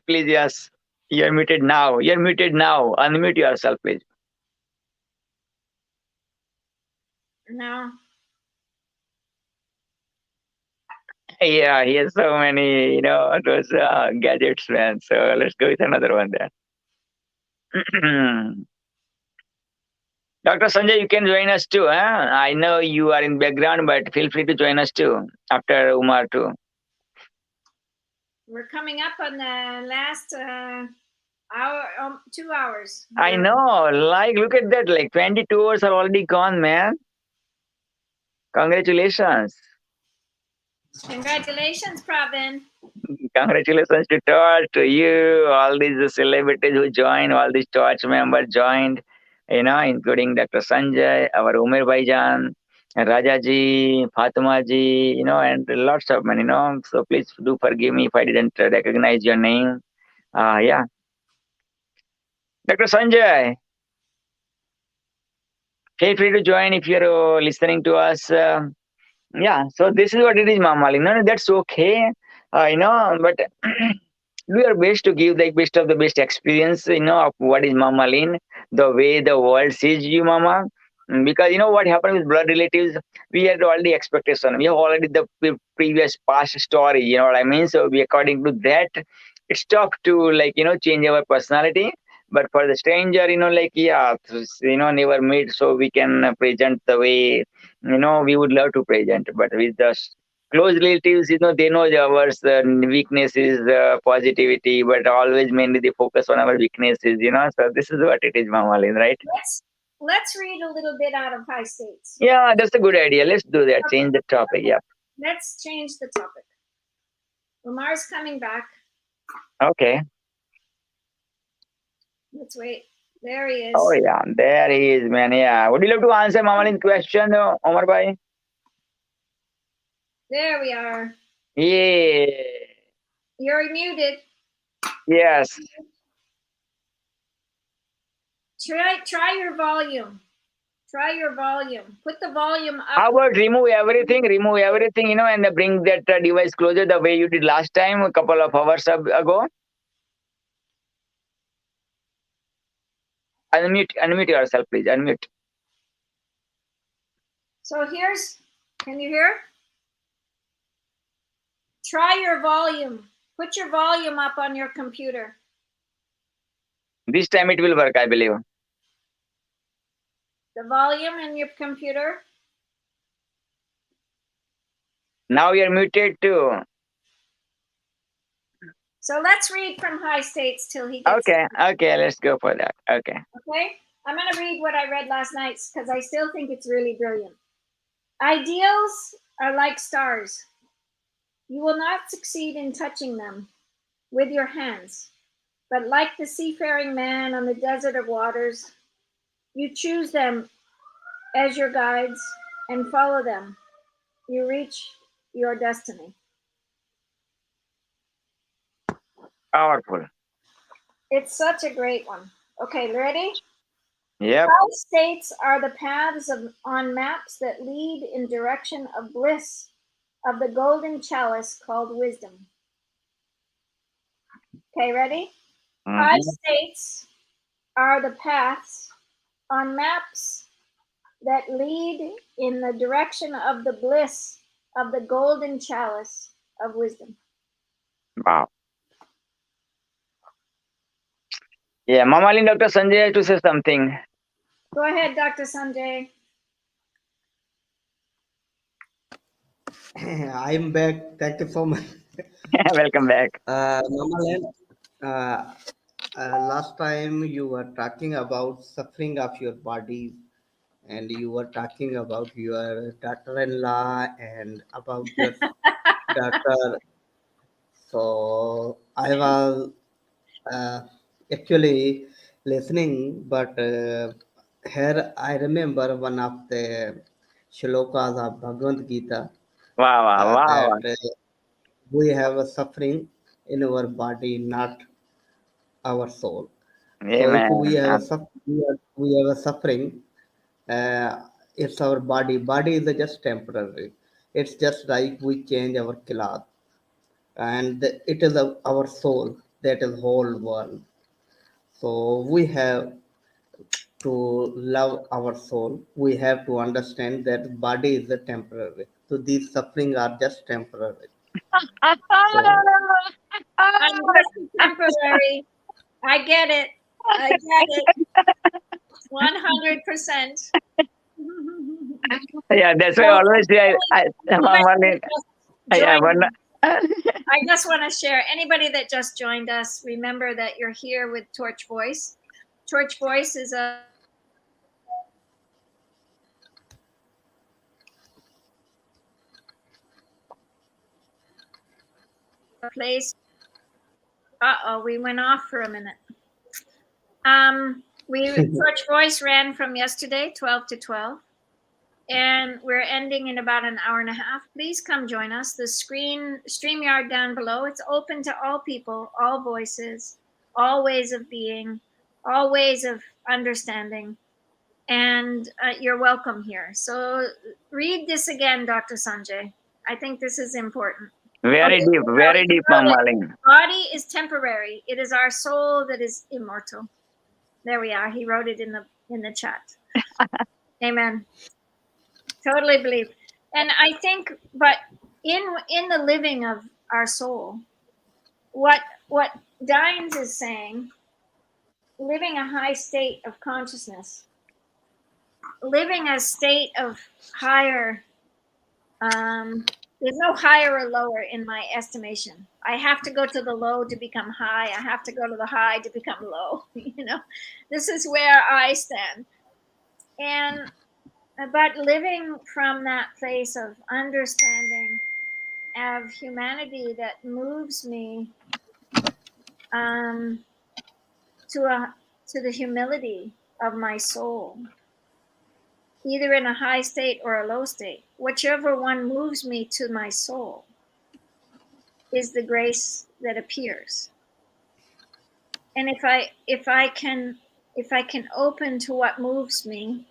please. Yes. You're muted now. Unmute yourself, please. No. Yeah, he has so many, those gadgets, man. So let's go with another one then. Dr. Sanjay, you can join us too. Huh? I know you are in background, but feel free to join us too after Umar too. We're coming up on the last hour, 2 hours. I know. Like, look at that. Like 22 hours are already gone, man. Congratulations. Congratulations, Pravin. Congratulations to Todd, to you, all these celebrities who joined, all these church members joined, including Dr. Sanjay, our Umer Bhaijan, and Rajaji, Fatima ji, and lots of men, So please do forgive me if I didn't recognize your name. Yeah. Dr. Sanjay, feel free to join if you're listening to us. Yeah, so this is what it is, Mamali. No, that's okay. But do your best to give the best of the best experience, of what is Mama Lin, the way the world sees you, Mama. Because what happened with blood relatives, we had already expectation. We have already the previous past story, you know what I mean? So we, according to that, it's tough to change our personality. But for the stranger, yeah, never meet, so we can present the way, we would love to present. But with the close relatives, they know our weaknesses, positivity, but always mainly they focus on our weaknesses, So this is what it is, Mamalin, right? Let's read a little bit out of High States. Yeah, that's a good idea. Let's do that. Change the topic. Yeah. Let's change the topic. Umar's coming back. Okay. Let's wait. There he is. Oh yeah, there he is, man. Yeah. Would you like to answer Mamalin's question, Omar Bhai? There we are. Yeah. You're muted. Yes. Try your volume. Try your volume. Put the volume up. How about remove everything, and bring that device closer the way you did last time, a couple of hours ago? Unmute yourself, please. Unmute. So can you hear? Try your volume. Put your volume up on your computer. This time it will work, I believe. The volume in your computer. Now you're muted too. So let's read from High States till he gets Okay, let's go for that. Okay. I'm going to read what I read last night because I still think it's really brilliant. Ideals are like stars. You will not succeed in touching them with your hands, but like the seafaring man on the desert of waters, you choose them as your guides and follow them. You reach your destiny. Powerful. It's such a great one. Okay, ready? Yep. 5 states are the paths on maps that lead in direction of bliss, of the golden chalice called wisdom. Okay, ready? 5 states are the paths on maps that lead in the direction of the bliss of the golden chalice of wisdom. Wow. Yeah, Mamalin, Dr. Sanjay has to say something. Go ahead, Dr. Sanjay. I'm back. Thank you so much. Welcome back. Mamalan, last time you were talking about suffering of your body, and you were talking about your daughter-in-law and about your daughter. So I was actually listening, but here I remember one of the shlokas of Bhagavad-Gita Wow. that we have a suffering in our body, not our soul. So if we Amen. have we have a suffering, it's our body. Body is just temporary. It's just like we change our cloth, and it is our soul that is whole world. So we have to love our soul. We have to understand that body is a temporary. So these suffering are just temporary. So I'm just temporary. I get it. 100%. Yeah, that's why Well, always Mama Lynn, yeah, join one, I just want to share, anybody that just joined us, remember that you're here with Torch Voice. Torch Voice is a place. Uh-oh, we went off for a minute. Torch Voice ran from yesterday, 12 to 12. And we're ending in about an hour and a half. Please come join us. The StreamYard down below, it's open to all people, all voices, all ways of being, all ways of understanding. And you're welcome here. So read this again, Dr. Sanjay. I think this is important. very Okay, deep, Mama Lynn. body is temporary. It is our soul that is immortal. There we are. He wrote it in the chat. Amen. Totally believe. And I think, but in the living of our soul, what Dines is saying, living a high state of consciousness, living a state of higher, there's no higher or lower in my estimation. I have to go to the low to become high. I have to go to the high to become low. This is where I stand. And but living from that place of understanding of humanity that moves me to the humility of my soul, either in a high state or a low state. Whichever one moves me to my soul is the grace that appears. And if I can open to what moves me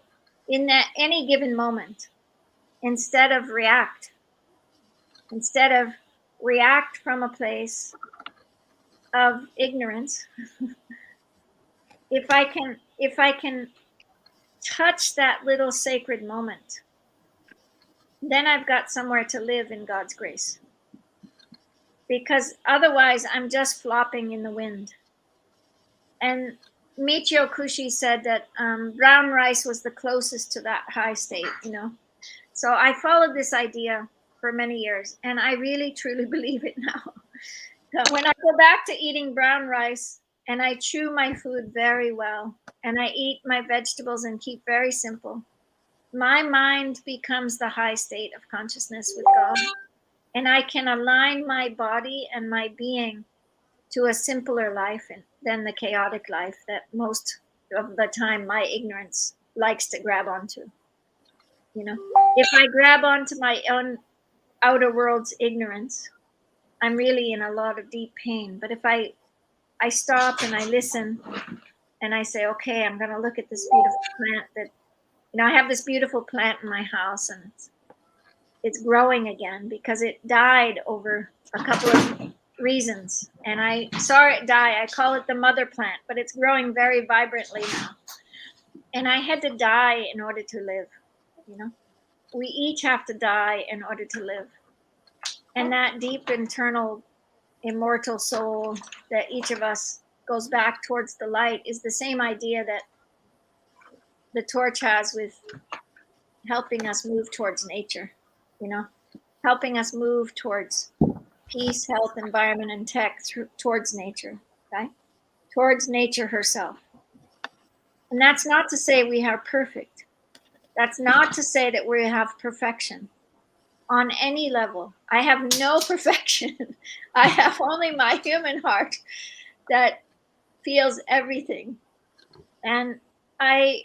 in that any given moment, instead of react from a place of ignorance, if I can touch that little sacred moment, then I've got somewhere to live in God's grace. Because otherwise I'm just flopping in the wind. And Michio Kushi said that brown rice was the closest to that high state, So I followed this idea for many years, and I really truly believe it now. When I go back to eating brown rice and I chew my food very well and I eat my vegetables and keep very simple, my mind becomes the high state of consciousness with God. And I can align my body and my being to a simpler life than the chaotic life that most of the time my ignorance likes to grab onto. If I grab onto my own outer world's ignorance, I'm really in a lot of deep pain. But if I stop and I listen and I say, okay, I'm going to look at this beautiful plant that, I have this beautiful plant in my house, and it's growing again because it died over a couple of reasons. And I saw it die. I call it the mother plant, but it's growing very vibrantly now. And I had to die in order to live. We each have to die in order to live. And that deep internal immortal soul that each of us goes back towards the light is the same idea that the torch has with helping us move towards nature, helping us move towards peace, health, environment, and tech towards nature, okay? Towards nature herself. And that's not to say we are perfect. That's not to say that we have perfection on any level. I have no perfection. I have only my human heart that feels everything. And I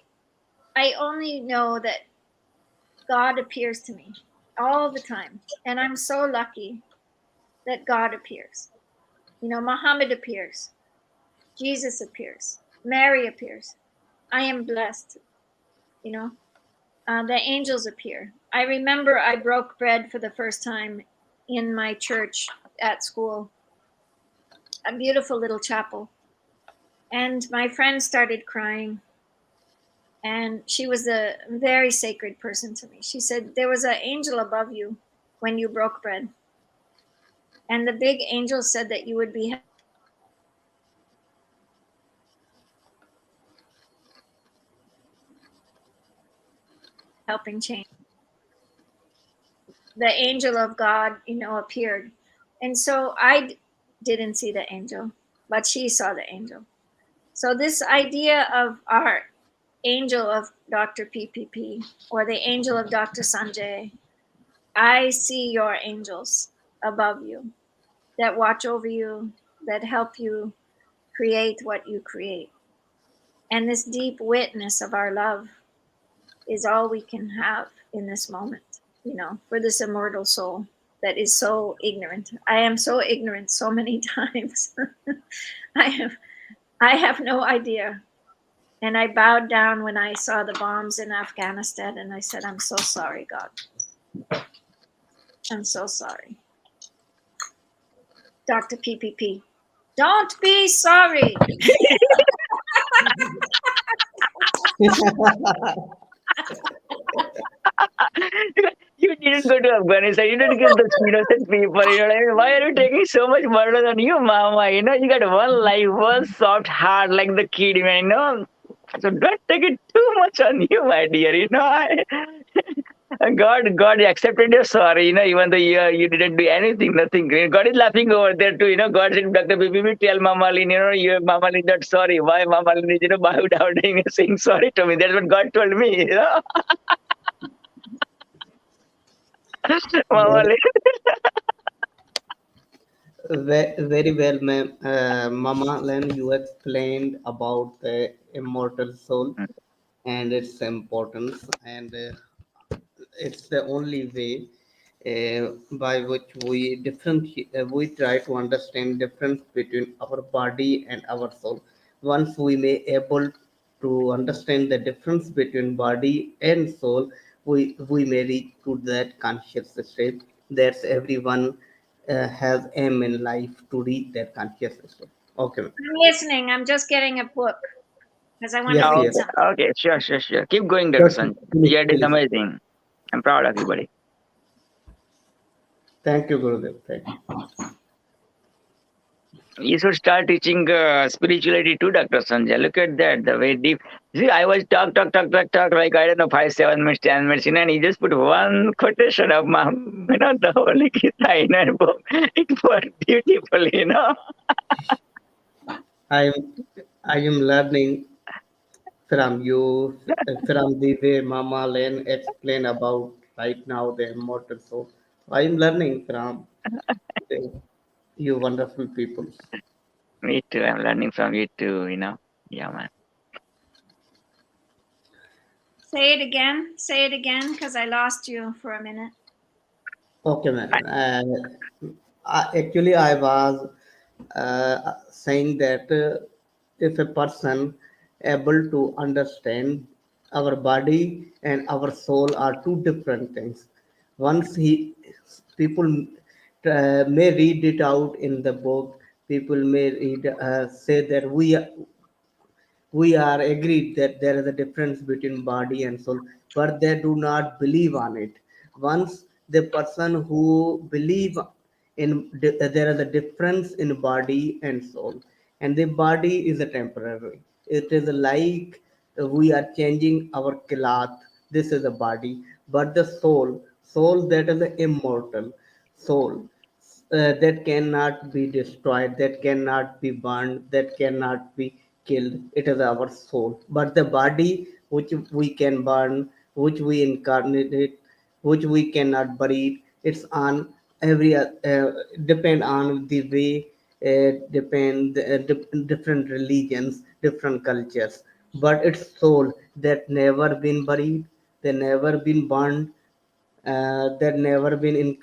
only know that God appears to me all the time. And I'm so lucky that God appears. Muhammad appears. Jesus appears. Mary appears. I am blessed. The angels appear. I remember I broke bread for the first time in my church at school, a beautiful little chapel. And my friend started crying. And she was a very sacred person to me. She said, there was an angel above you when you broke bread. And the big angel said that you would be helping change. The angel of God, appeared. And so I didn't see the angel, but she saw the angel. So this idea of our angel of Dr. PPP or the angel of Dr. Sanjay, I see your angels above you that watch over you, that help you create what you create. And this deep witness of our love is all we can have in this moment, for this immortal soul that is so ignorant. I am so ignorant so many times. I have no idea. And I bowed down when I saw the bombs in Afghanistan and I said, I'm so sorry, God. I'm so sorry. Dr. PPP, don't be sorry. You didn't go to Afghanistan. You didn't give the innocent people. Why are you taking so much burden on you, Mama? You got one life, one soft heart like the kid, man. So don't take it too much on you, my dear. God accepted your sorry. Even though you didn't do anything, nothing. God is laughing over there too. God said, Dr. Bibi, tell Mama Lin, you Mama Lin not sorry. Why Mama Lin is, bow down and saying sorry to me? That's what God told me. Mama Lin. Very well, ma'am. Mama Len, you explained about the immortal soul and its importance, and it's the only way by which we try to understand difference between our body and our soul. Once we may able to understand the difference between body and soul, we may reach to that conscious state. That's everyone has aim in life to reach that conscious state. Okay, ma'am. I'm listening. I'm just getting a book because I want to Yes, read yes. Okay, something. okay, sure. Keep going, Dr. Just Sanjay. finish, Yeah, it is please. amazing. I'm proud of you, buddy. Thank you, Gurudev. Thank you. You should start teaching spirituality too, Dr. Sanjay. Look at that, the way deep. See, I was talk, like, I don't know, 5, 7 minutes, 10 minutes, and he just put one quotation of the Holy Gita in a book. It was beautiful. I am I am learning from you, from the way Mama Len explained about right now the immortal soul. I am learning from the, you wonderful people. Me too. I'm learning from you too. Yeah, man. Say it again. Say it again because I lost you for a minute. Okay, man. Actually, I was saying that if a person able to understand our body and our soul are two different things. Once people may read it out in the book, people may say that we are agreed that there is a difference between body and soul, but they do not believe on it. Once the person who believe in there is a difference in body and soul, and the body is a temporary. It is like we are changing our cloth. This is a body, but the soul that is immortal soul that cannot be destroyed, that cannot be burned, that cannot be killed. It is our soul. But the body, which we can burn, which we incarnate, which we cannot bury, it's on every depend on the way, depend different religions, different cultures. But it's soul that never been buried, they never been burned, that never been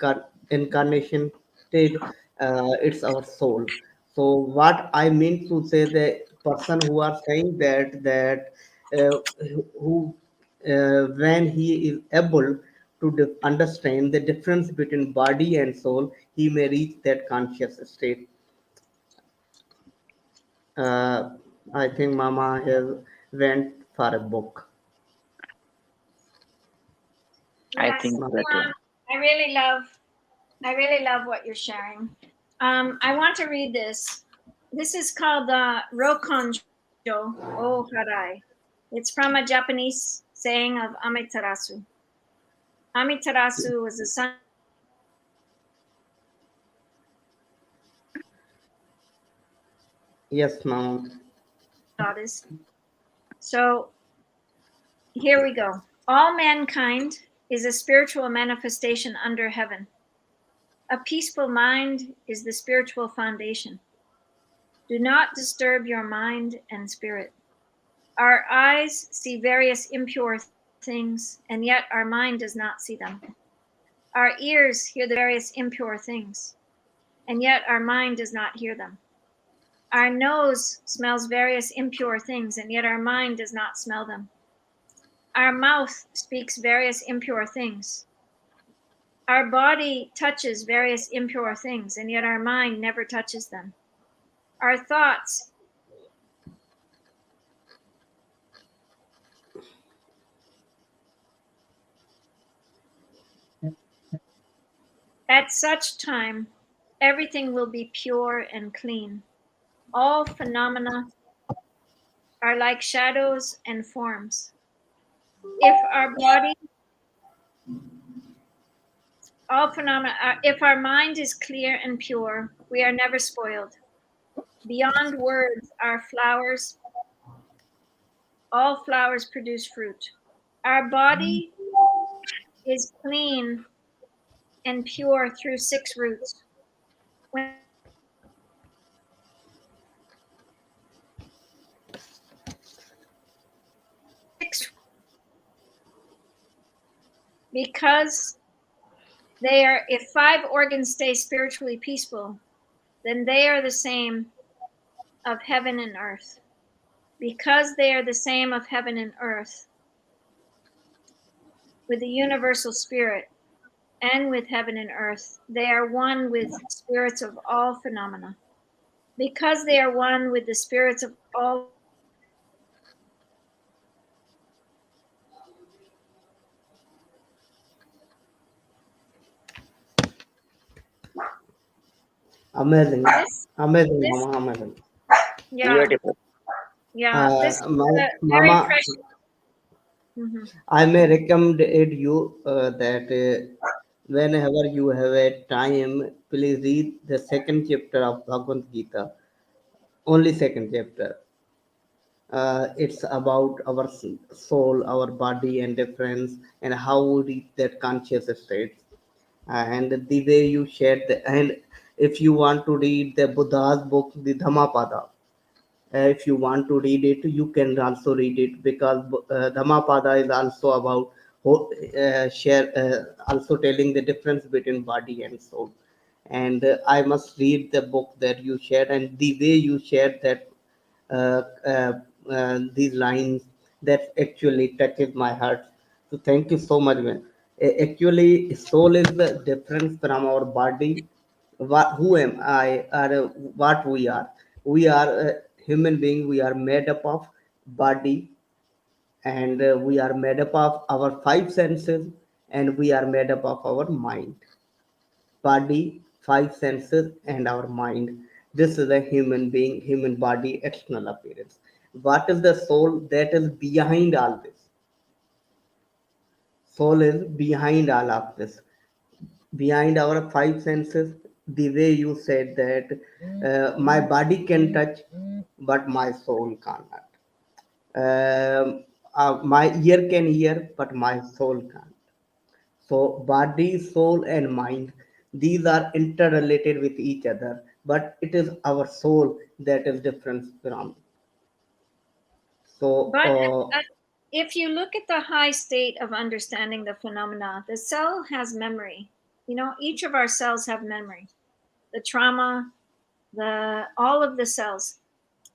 incarnation state. It's our soul. So what I mean to say, the person who are saying that who when he is able to understand the difference between body and soul, he may reach that conscious state. uh, I think Mama has went for a book. I Yes, think so too. Leon, I really love what you're sharing. I want to read this. This is called the Rokonjo O Harai. It's from a Japanese saying of Amaterasu. Amitarasu was the sun Yes, ma'am. goddess. So here we go. All mankind is a spiritual manifestation under heaven. A peaceful mind is the spiritual foundation. Do not disturb your mind and spirit. Our eyes see various impure things, and yet our mind does not see them. Our ears hear the various impure things, and yet our mind does not hear them. Our nose smells various impure things, and yet our mind does not smell them. Our mouth speaks various impure things. Our body touches various impure things, and yet our mind never touches them. Our thoughts at such time, everything will be pure and clean. All phenomena are like shadows and forms. If our body, all phenomena, if our mind is clear and pure, we are never spoiled. Beyond words are flowers. All flowers produce fruit. Our body is clean and pure through 6 roots. When six, because they are, if 5 organs stay spiritually peaceful, then they are the same of heaven and earth. Because they are the same of heaven and earth, with the universal spirit and with heaven and earth, they are one with spirits of all phenomena. Because they are one with the spirits of all, Amazing. this, Amazing, this, mama. Amazing. yeah, Beautiful. yeah, this is very Mama, precious. Mhm. I may recommend you that whenever you have a time, please read the second chapter of Bhagavad-Gita. Only second chapter. It's about our soul, our body, and difference, and how we reach that conscious state. And the way you shared and if you want to read the Buddha's book, the Dhammapada, if you want to read it, you can also read it because Dhammapada is also about also telling the difference between body and soul. And I must read the book that you shared, and the way you shared that uh, uh, these lines that actually touches my heart. So thank you so much, man. Actually, soul is the difference from our body. Who am I? Or what we are? We are a human being. We are made up of body, and we are made up of our 5 senses, and we are made up of our mind, body, 5 senses, and our mind. This is a human being, human body, external appearance. What is the soul? That is behind all this. Soul is behind all of this. Behind our 5 senses, the way you said that my body can touch, but my soul cannot. My ear can hear, but my soul can't. So, body, soul, and mind, these are interrelated with each other, but it is our soul that is different from. So, But if you look at the high state of understanding the phenomena, the cell has memory. You know, each of our cells have memory. The trauma, the all of the cells.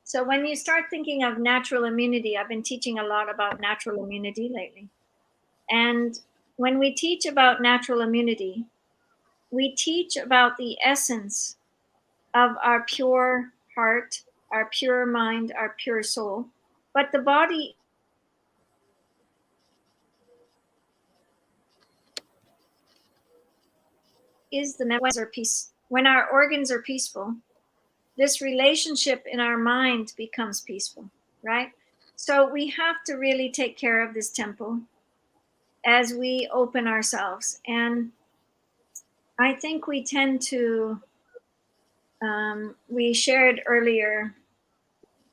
So when you start thinking of natural immunity, I've been teaching a lot about natural immunity lately. And when we teach about natural immunity, we teach about the essence of our pure heart, our pure mind, our pure soul. But the body is the memories are peace. When our organs are peaceful, this relationship in our mind becomes peaceful, right? So we have to really take care of this temple. as we open ourselves. And I think we tend to, we shared earlier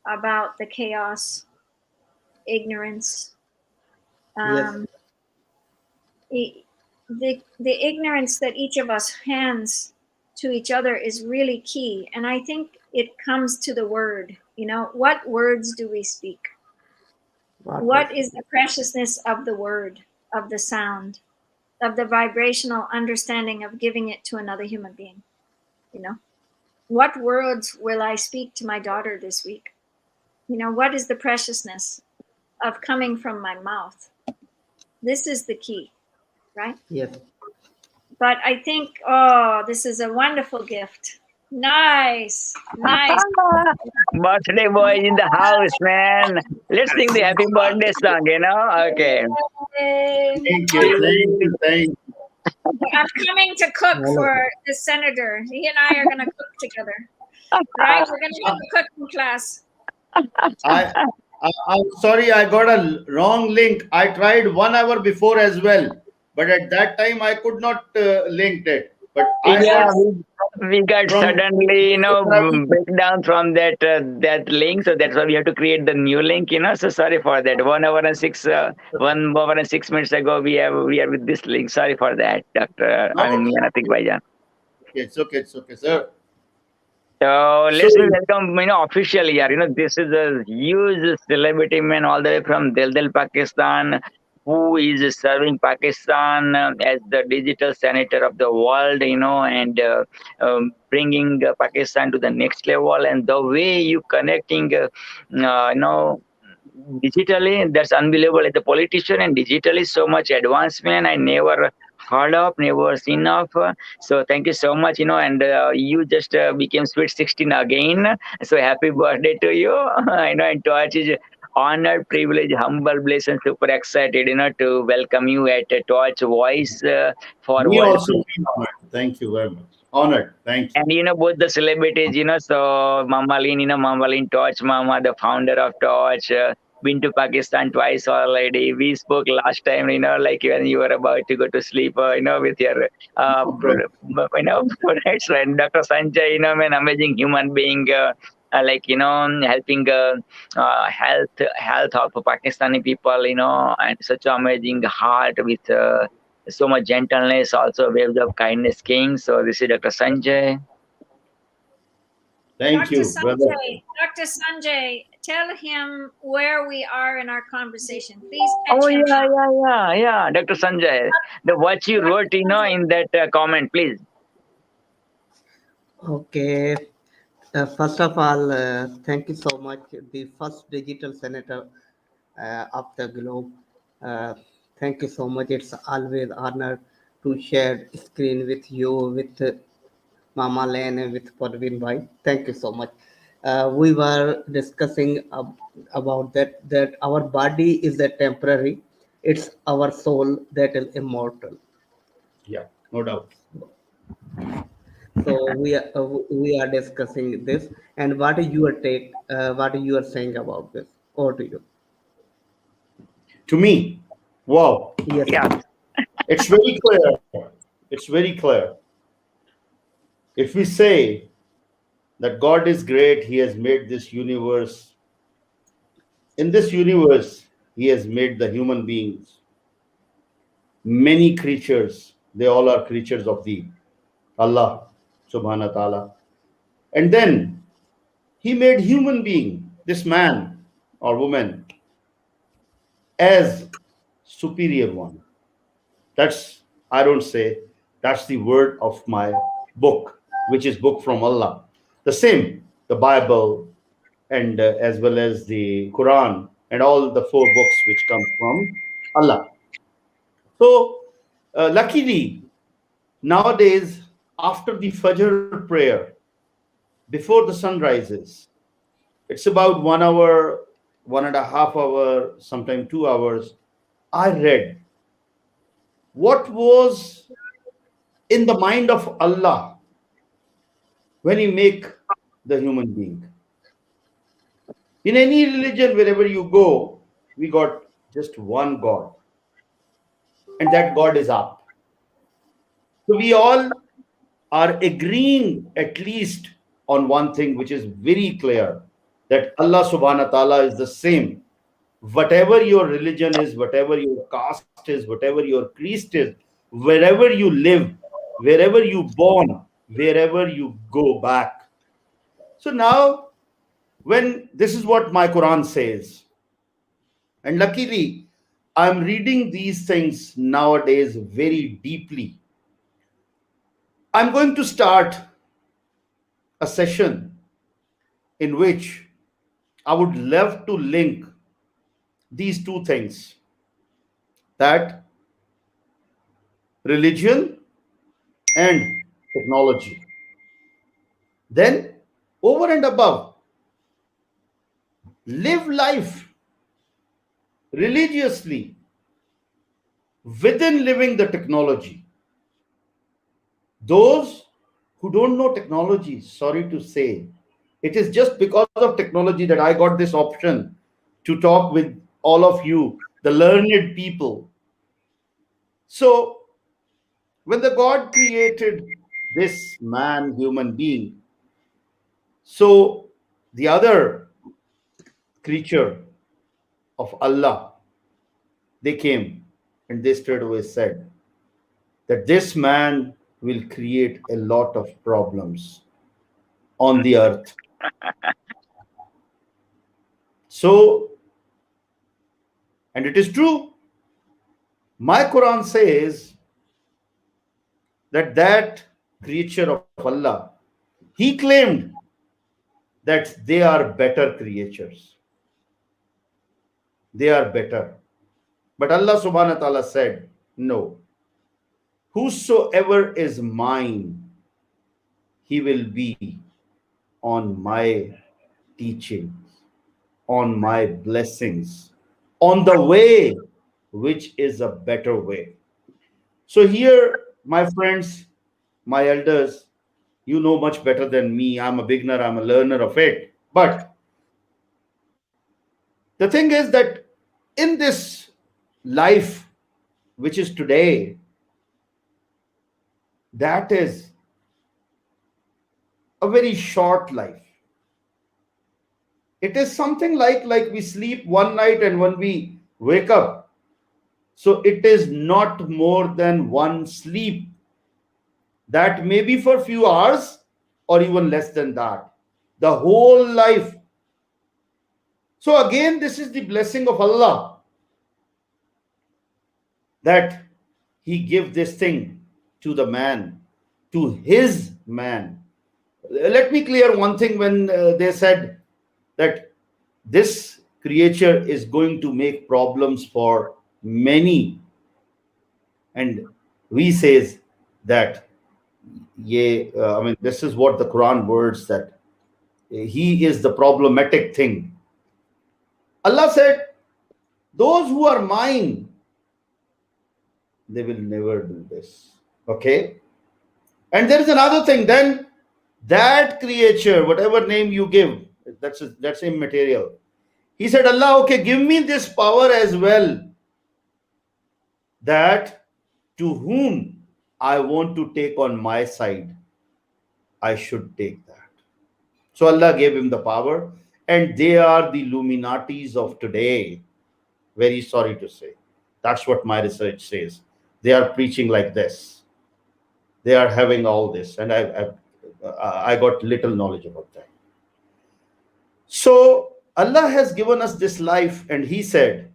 about the chaos, ignorance, Yes. the ignorance that each of us hands to each other is really key. And I think it comes to the word, what words do we speak? What is the preciousness of the word, of the sound, of the vibrational understanding of giving it to another human being? What words will I speak to my daughter this week? What is the preciousness of coming from my mouth? This is the key, right? Yes. But I think, this is a wonderful gift. Nice. Birthday boy in the house, man. Let's sing the happy birthday song, Okay. Yay. Thank you. I'm coming to cook for the senator. He and I are going to cook together. Right? We're going to have a cooking class. I'm sorry, I got a wrong link. I tried 1 hour before as well, but at that time I could not link it. But I Yeah, heard we got from suddenly, breakdown from that link. So that's why we have to create the new link, So sorry for that. 1 hour and 6 minutes ago, we are with this link. Sorry for that, Doctor. no, Natik Bhaijan. it's okay, sir. So So let's be welcome, officially here. This is a huge celebrity man all the way from Delhi, Pakistan, who is serving Pakistan as the digital senator of the world, and bringing Pakistan to the next level. And the way you connecting, digitally, that's unbelievable. As a politician and digitally, so much advancement I never heard of, never seen of. So thank you so much, and you just became sweet 16 again. So happy birthday to you. And Torch is honored, privileged, humble, blessed, and super excited, to welcome you at Torch Voice for me World also Peace. feel honored. Thank you very much. Honored. Thank you. And both the celebrities, so Mama Lin Torch Mama, the founder of Torch, been to Pakistan twice already. We spoke last time, like when you were about to go to sleep, with your, No problem. right, and Dr. Sanjay, an amazing human being, like, helping health of Pakistani people, and such amazing heart with so much gentleness, also waves of kindness king. So this is Dr. Sanjay. Thank you, brother. Dr. Sanjay, tell him where we are in our conversation. Please Oh mention yeah, Dr. Sanjay. The what you wrote, in that comment, please. Okay. First of all, thank you so much. The first digital senator of the globe. Uh, Thank you so much. It's always honor to share screen with you, with Mama Len, and with Parveen Bhai. Thank you so much. We were discussing about that our body is a temporary. It's our soul that is immortal. Yeah, no doubt. So we are discussing this, and what is your take? What you are saying about this? Over to you. To me, wow, Yes. Yeah. it's very clear. It's very clear. If we say that God is great, He has made this universe. In this universe, He has made the human beings, many creatures. They all are creatures of the Allah subhanahu wa ta'ala. And then He made human being, this man or woman, as superior one. That's, I don't say, that's the word of my book, which is book from Allah. The same, the Bible, and as well as the Quran, and all the 4 books which come from Allah. So, luckily, nowadays, after the Fajr prayer, before the sun rises, it's about 1 hour, 1.5 hour, sometimes 2 hours. I read what was in the mind of Allah when He make the human being. In any religion, wherever you go, we got just one God. and that God is up. So we all are agreeing at least on one thing which is very clear, that Allah subhanahu wa ta'ala is the same. Whatever your religion is, whatever your caste is, whatever your creed is, wherever you live, wherever you born, wherever you go back. So now, when this is what my Quran says, and luckily I'm reading these things nowadays very deeply. I'm going to start a session in which I would love to link these two things, that religion and technology. Then, over and above, live life religiously within living the technology. Those who don't know technology, sorry to say, it is just because of technology that I got this option to talk with all of you, the learned people. So, when the God created this man, human being, so the other creature of Allah, they came and they straight away said that this man will create a lot of problems on the earth. So, and it is true, my Quran says that that creature of Allah, he claimed that they are better creatures. They are better. But Allah subhanahu wa ta'ala said, no, whosoever is mine, he will be on my teachings, on my blessings, on the way which is a better way. So here, my friends, my elders, you know much better than me. I'm a beginner, I'm a learner of it. But the thing is that in this life, which is today, that is a very short life. It is something like we sleep one night and when we wake up. So it is not more than one sleep. That may be for few hours or even less than that. The whole life. So again, this is the blessing of Allah, that he give this thing to the man, to his man. Let me clear one thing. When they said that this creature is going to make problems for many, and we says that I mean, this is what the Quran words, that he is the problematic thing. Allah said, those who are mine, they will never do this. Okay? And there is another thing. Then that creature, whatever name you give, that's immaterial. He said, Allah, okay, give me this power as well, that to whom I want to take on my side, I should take that. So Allah gave him the power, and they are the Illuminatis of today. Very sorry to say. That's what my research says. They are preaching like this. They are having all this, and I got little knowledge about that. So Allah has given us this life, and he said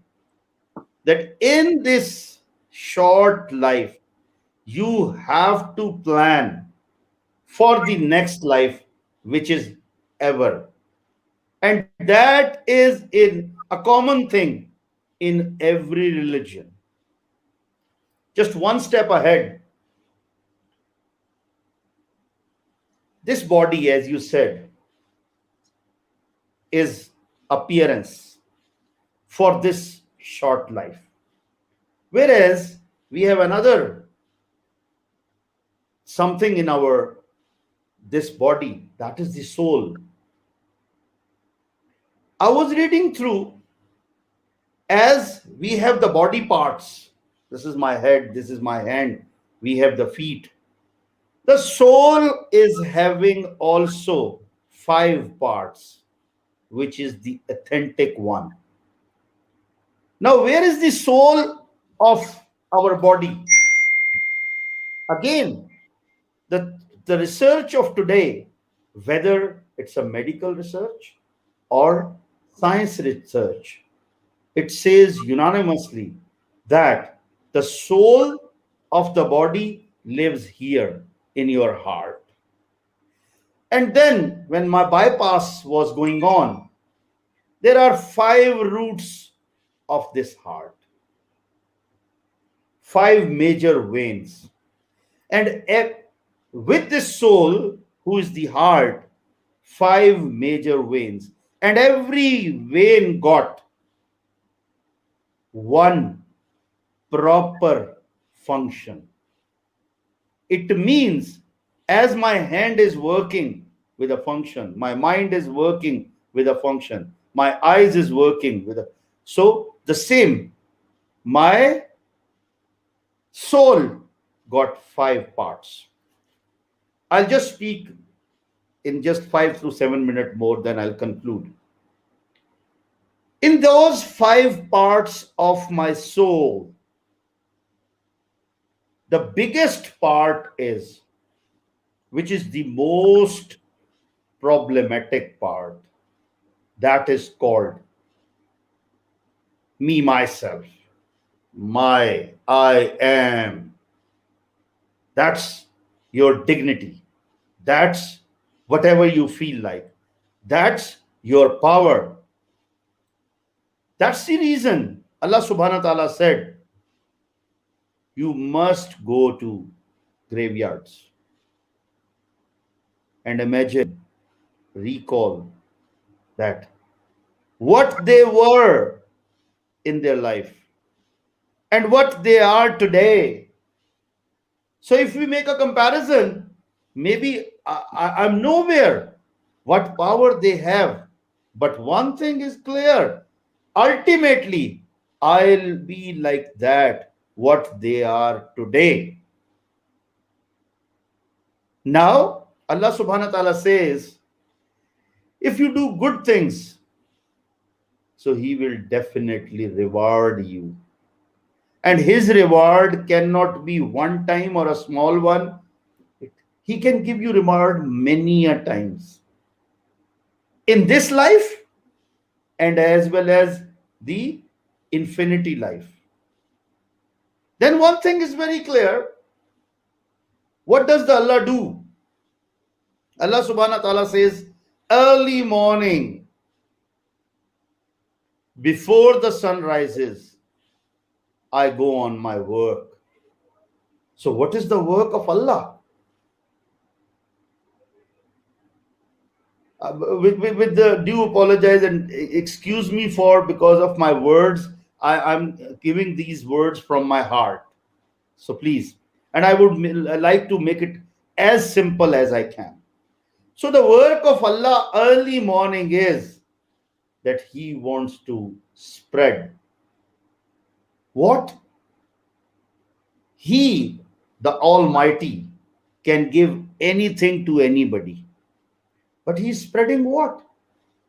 that in this short life, you have to plan for the next life, which is ever. And that is in a common thing in every religion. Just one step ahead. This body, as you said, is appearance for this short life. Whereas we have another something in our this body, that is the soul. I was reading through, as we have the body parts This is my head, this is my hand, we have the feet. The soul is having also 5 parts, which is the authentic one. Now, where is the soul of our body? Again, the research of today, whether it's a medical research or science research, it says unanimously that the soul of the body lives here in your heart. And then, when my bypass was going on, there are 5 roots of this heart, 5 major veins. And with this soul, who is the heart, 5 major veins. And every vein got one proper function. It means as my hand is working with a function, my mind is working with a function, my eyes is working with a, so the same, my soul got 5 parts. I'll just speak in just 5 to 7 minutes more, then I'll conclude. In those 5 parts of my soul, the biggest part is, which is the most problematic part, that is called me, myself, I am. That's your dignity. That's whatever you feel like. That's your power. That's the reason Allah subhanahu wa ta'ala said, you must go to graveyards and imagine, recall that what they were in their life and what they are today. So if we make a comparison, maybe I'm nowhere what power they have. But one thing is clear. Ultimately, I'll be like that, what they are today. Now, Allah subhanahu wa ta'ala says, if you do good things, so He will definitely reward you. And His reward cannot be one time or a small one. He can give you reward many a times. In this life and as well as the infinity life. Then one thing is very clear. What does the Allah do? Allah subhanahu wa ta'ala says, early morning, before the sun rises, I go on my work. So what is the work of Allah? With the due apologize and excuse me for, because of my words, I'm giving these words from my heart. So please, and I would like to make it as simple as I can. So the work of Allah early morning is that He wants to spread what He, the Almighty, can give anything to anybody. But He is spreading what?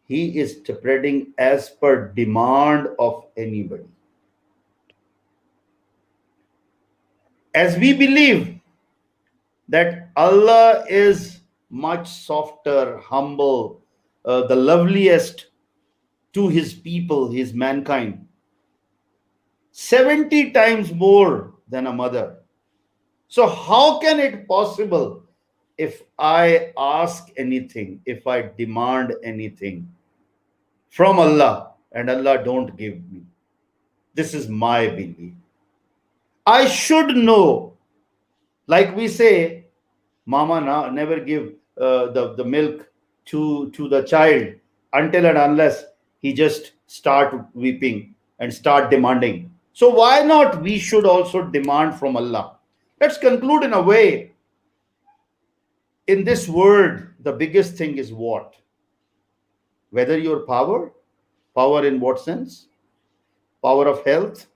He is spreading as per demand of anybody. As we believe that Allah is much softer, humble, the loveliest to His people, His mankind, 70 times more than a mother. So how can it possible if I ask anything, if I demand anything from Allah and Allah don't give me? This is my belief. I should know, like we say, Mama never give the milk to the child until and unless he just start weeping and start demanding. So why not we should also demand from Allah? Let's conclude in a way. In this world, the biggest thing is what? Whether your power in what sense? Power of health,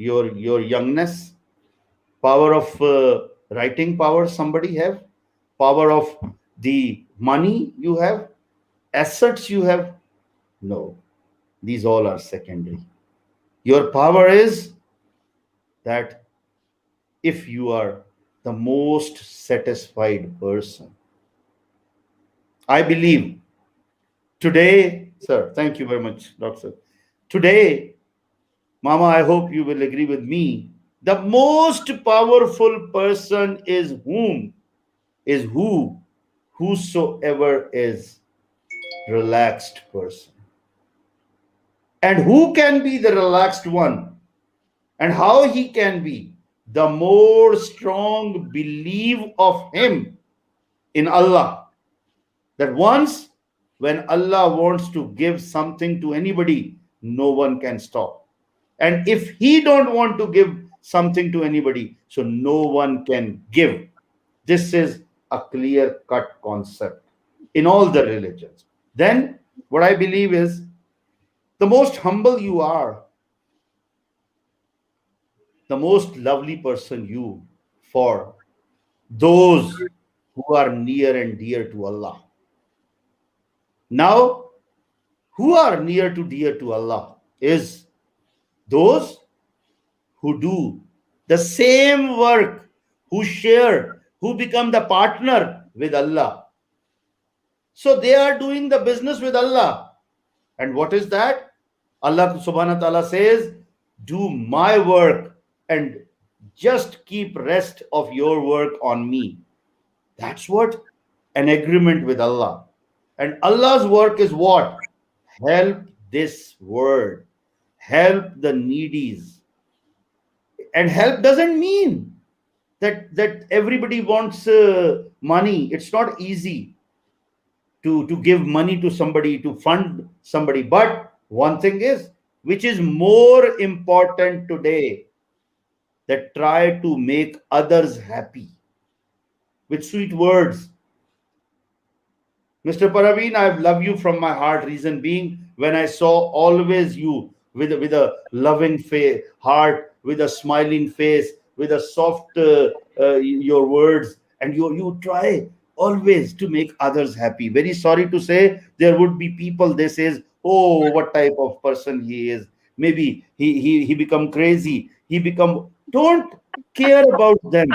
your youngness, power of writing power somebody have, power of the money you have, assets you have. No, these all are secondary. Your power is that if you are the most satisfied person. I believe today, sir, thank you very much, Doctor. Today, Mama, I hope you will agree with me. The most powerful person is whosoever is relaxed person. And who can be the relaxed one? And how he can be? The more strong belief of him in Allah. That once when Allah wants to give something to anybody, no one can stop. And if he don't want to give something to anybody, so no one can give. This is a clear-cut concept in all the religions. Then what I believe is the most humble you are, the most lovely person you for those who are near and dear to Allah. Now, who are near to dear to Allah is those who do the same work, who share, who become the partner with Allah. So they are doing the business with Allah. And what is that? Allah subhanahu wa ta'ala says, do my work and just keep rest of your work on me. That's what? An agreement with Allah. And Allah's work is what? Help this world. Help the needies. And help doesn't mean that everybody wants money. It's not easy to give money to somebody, to fund somebody. But one thing is, which is more important today, that try to make others happy with sweet words. Mr. Paraveen, I love you from my heart. Reason being, when I saw always you with a loving face, heart, with a smiling face, with a soft your words, and you try always to make others happy. Very sorry to say, there would be people, they says, oh, what type of person he is. Maybe he become crazy. Don't care about them.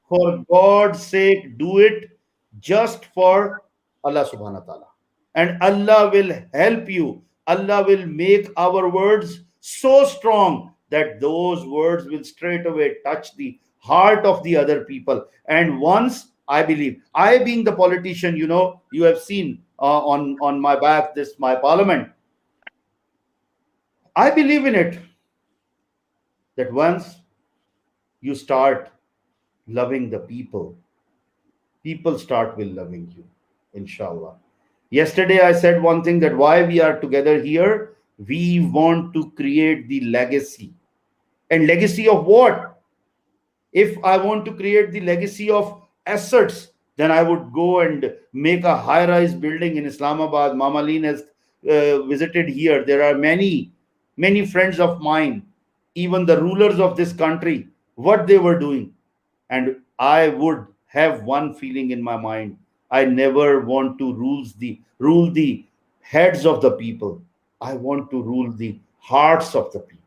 For God's sake, do it just for Allah subhanahu wa ta'ala. And Allah will help you. Allah will make our words so strong that those words will straight away touch the heart of the other people. And once, I believe, I being the politician, you have seen on my back my parliament. I believe in it, that once you start loving the people start with loving you, inshallah. Yesterday I said one thing, that why we are together here, we want to create the legacy. And legacy of what? If I want to create the legacy of assets, then I would go and make a high-rise building in Islamabad. Mama Leen has visited here. There are many friends of mine, even the rulers of this country, what they were doing. And I would have one feeling in my mind: I never want to rule the heads of the people. I want to rule the hearts of the people.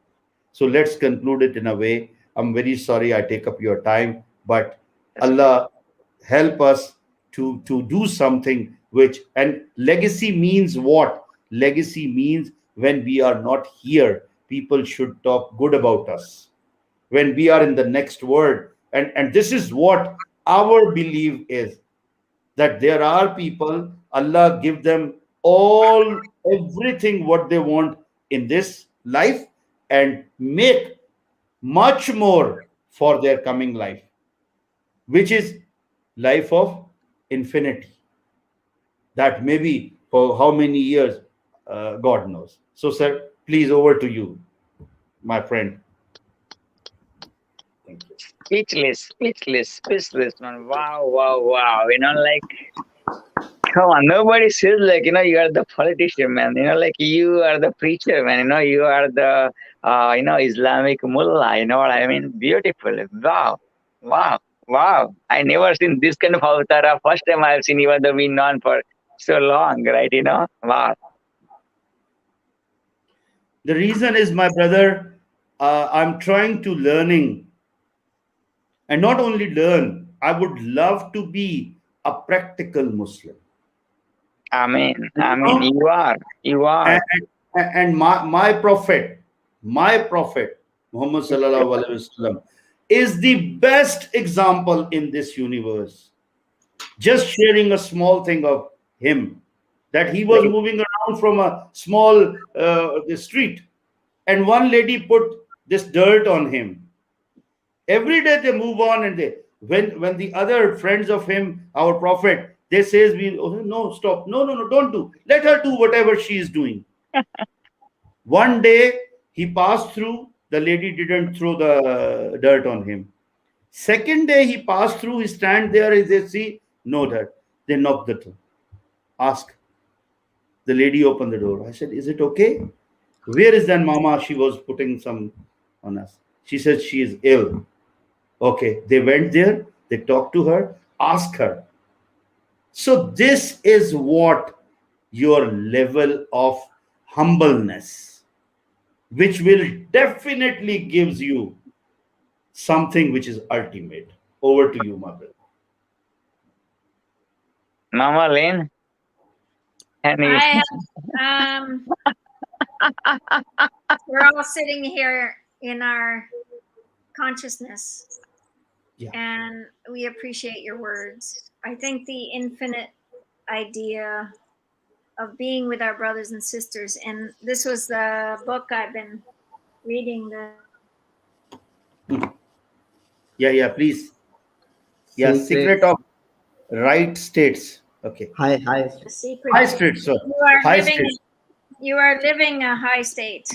So let's conclude it in a way. I'm very sorry I take up your time, but Allah help us to do something which, and legacy means what? Legacy means when we are not here, people should talk good about us. When we are in the next world, and this is what our belief is, that there are people, Allah give them everything what they want in this life, and make much more for their coming life, which is life of infinity. That may be for how many years, God knows. So, sir, please, over to you, my friend. Thank you. Speechless, man. Wow. Come on, nobody says you are the politician, man. You are the preacher, man. You are the Islamic mullah. You know what I mean? Beautiful. Wow, wow, wow. I never seen this kind of avatar. First time I've seen, even though we've known for so long, right? Wow. The reason is, my brother, I'm trying to learning, and not only learn, I would love to be a practical Muslim. I mean, And, you know, you are. and my prophet, Muhammad Sallallahu Alaihi Wasallam, is the best example in this universe. Just sharing a small thing of him, that he was moving around from a small the street, and one lady put this dirt on him. Every day they move on, and they, when the other friends of him, our prophet, they says, we, oh, no, stop, no, don't do, let her do whatever she is doing. One day he passed through, the lady didn't throw the dirt on him. Second day he passed through, he stand there, they see no dirt. They knock the door, ask. The lady opened the door. I said, is it okay? Where is that mama? She was putting some on us. She said she is ill. Okay, they went there, they talked to her, asked her. So this is what your level of humbleness, which will definitely gives you something which is ultimate. Over to you, my brother. Mama Lynn, any I have, we're all sitting here in our consciousness, Yeah. and we appreciate your words. I think the infinite idea of being with our brothers and sisters, and this was the book I've been reading, Yeah, please. Yeah, Secret of Right States. Okay. Hi. the secret. High States, sir. High States. You are living a high state,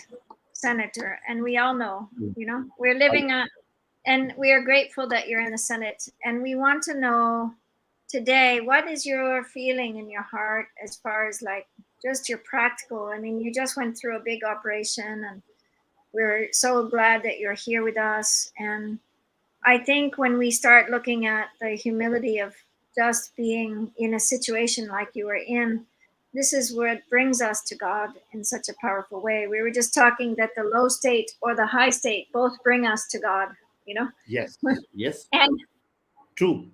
Senator, and we all know, we're living and we are grateful that you're in the Senate. And we want to know today, what is your feeling in your heart as far as like just your practical? I mean, you just went through a big operation, and we're so glad that you're here with us. And I think when we start looking at the humility of just being in a situation like you were in, this is what brings us to God in such a powerful way. We were just talking that the low state or the high state both bring us to God, Yes. And True.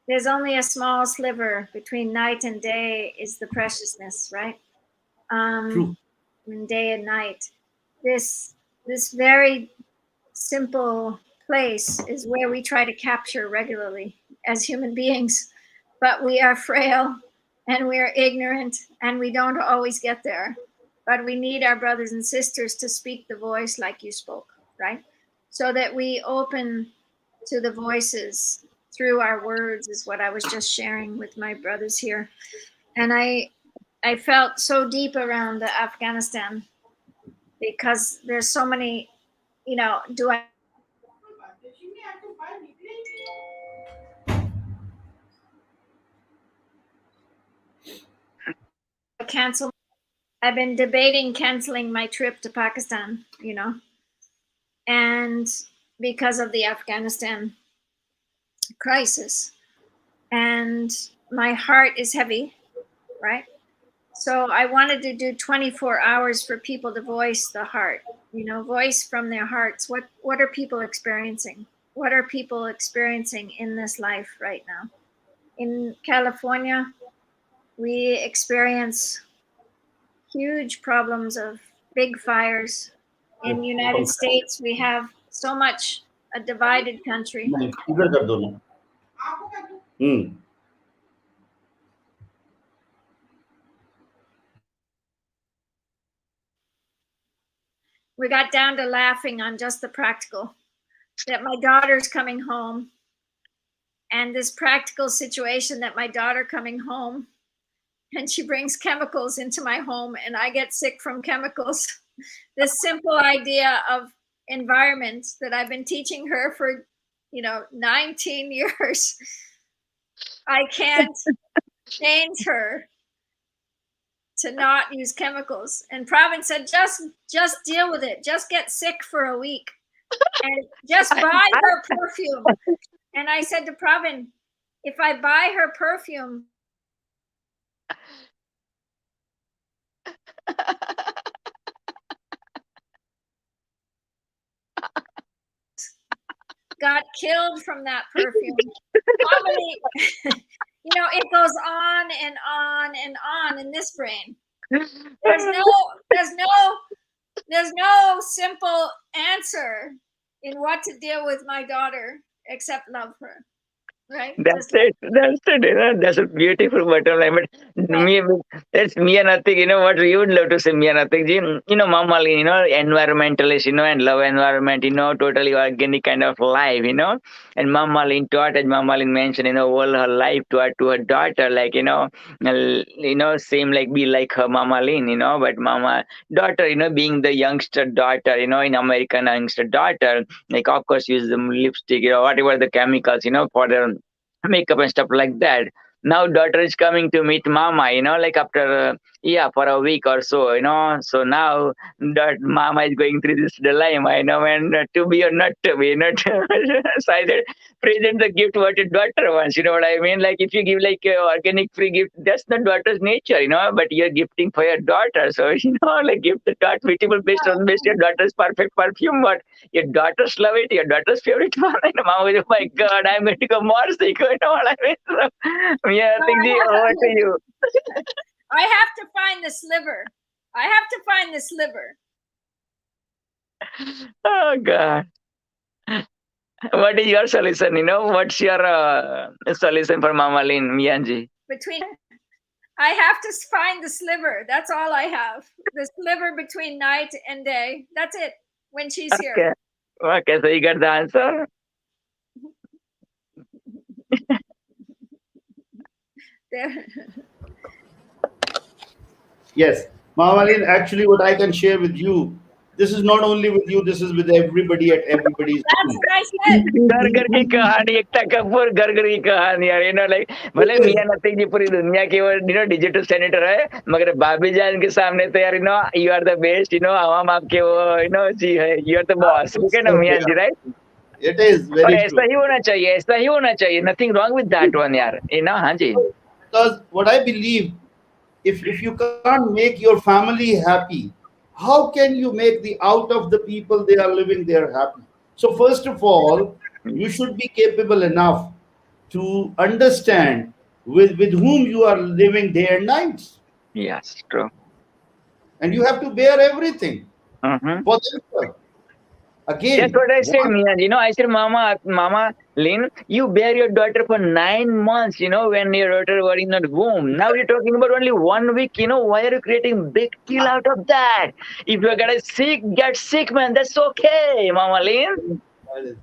there's only a small sliver between night and day is the preciousness, right? True. And day and night. This very simple place is where we try to capture regularly as human beings, but we are frail and we are ignorant and we don't always get there. But we need our brothers and sisters to speak the voice like you spoke, right? So that we open to the voices through our words, is what I was just sharing with my brothers here. And I felt so deep around the Afghanistan, because there's so many, do I cancel? I've been debating canceling my trip to Pakistan, and because of the Afghanistan crisis. And my heart is heavy, right? So I wanted to do 24 hours for people to voice the heart, voice from their hearts. What are people experiencing? What are people experiencing in this life right now? In California, we experience huge problems of big fires. In the United States, we have so much a divided country. We got down to laughing on just the practical, that my daughter's coming home, and this practical situation that my daughter coming home, and she brings chemicals into my home and I get sick from chemicals. This simple idea of environment that I've been teaching her for 19 years. I can't change her to not use chemicals. And Pravin said, just deal with it. Just get sick for a week and just buy her perfume. And I said to Pravin, if I buy her perfume, got killed from that perfume. Probably, it goes on and on and on in this brain. There's no simple answer in what to deal with my daughter except love her. Right? That's it. That's it. That's a beautiful bottom line. But me, that's me and nothing. What you would love to say, me and nothing. Mama, environmentalist, and love environment, totally organic kind of life, And Mama Lin taught, as Mama Lin mentioned, all her life to her daughter, like, same like be like her Mama Lin, but Mama daughter, being the youngster daughter, in American youngster daughter, like of course use the lipstick, whatever the chemicals, for the makeup and stuff like that. Now daughter is coming to meet mama, like after for a week or so, So now that mama is going through this dilemma, and to be or not to be, not. So I said, present the gift what your daughter wants. You know what I mean? Like if you give like organic free gift, that's not daughter's nature, But you're gifting for your daughter, so like gift the daughter vegetable based on your daughter's perfect perfume. But your daughters love it. Your daughter's favorite one. And mom was, oh my God, I'm going to go more sick. You know what I mean? So, yeah, Tingji, over to you. I have to find the sliver. Oh God. What is your solution? What's your solution for Mama Lin, Mianji? I have to find the sliver. That's all I have. The sliver between night and day. That's it. When she's here. Okay, so you got the answer? Yes. Mama Lin, actually what I can share with you, this is not only with you, this is with everybody at everybody's That's what I said. घर की कहानी एकता कपूर घर की कहानी यार like भले मियां नतीज जी पूरी दुनिया की वो डिजिटल सेनेटर है मगर भाभी जान के सामने तो यार you are the best आवाम आपके वो जी है you are the boss ठीक है ना मियां जी right it is very ऐसा ही होना चाहिए nothing wrong with that one यार हाँ जी because what I believe if you can't make your family happy, how can you make the out of the people they are living there happy? So first of all, you should be capable enough to understand with whom you are living day and nights. Yes, true. And you have to bear everything for themselves. Again, that's what I said, Mian. I said, Mama Lin, you bear your daughter for 9 months, when your daughter was in the womb. Now you're talking about only 1 week, why are you creating big deal out of that? If you're gonna get sick, man, that's okay, Mama Lin.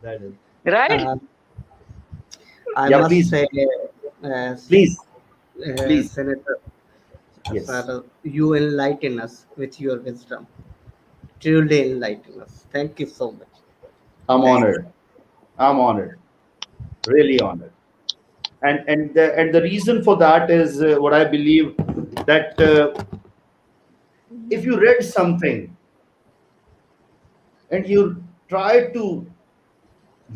That is. Right? I must say, please, Senator, yes. Sir, you enlighten us with your wisdom. Truly enlighten us. Thank you so much. I'm honored. Really honored. And the reason for that is what I believe that if you read something and you try to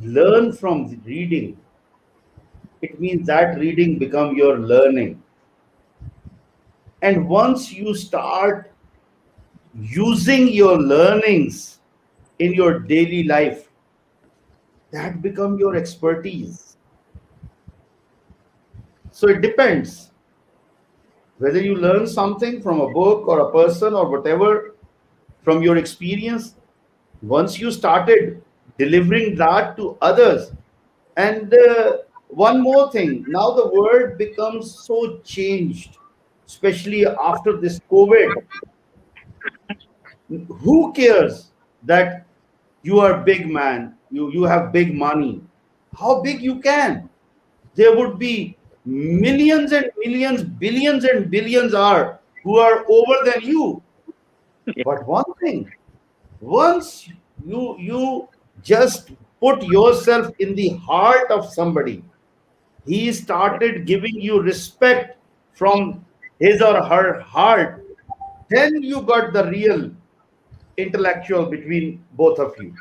learn from the reading, it means that reading become your learning. And once you start using your learnings in your daily life, that become your expertise. So it depends whether you learn something from a book or a person or whatever from your experience. Once you started delivering that to others, and one more thing, now the world becomes so changed, especially after this COVID. Who cares that you are big man, you have big money? How big you can? There would be millions and millions, billions and billions are who are over than you. But one thing, once you just put yourself in the heart of somebody, he started giving you respect from his or her heart, then you got the real intellectual between both of you.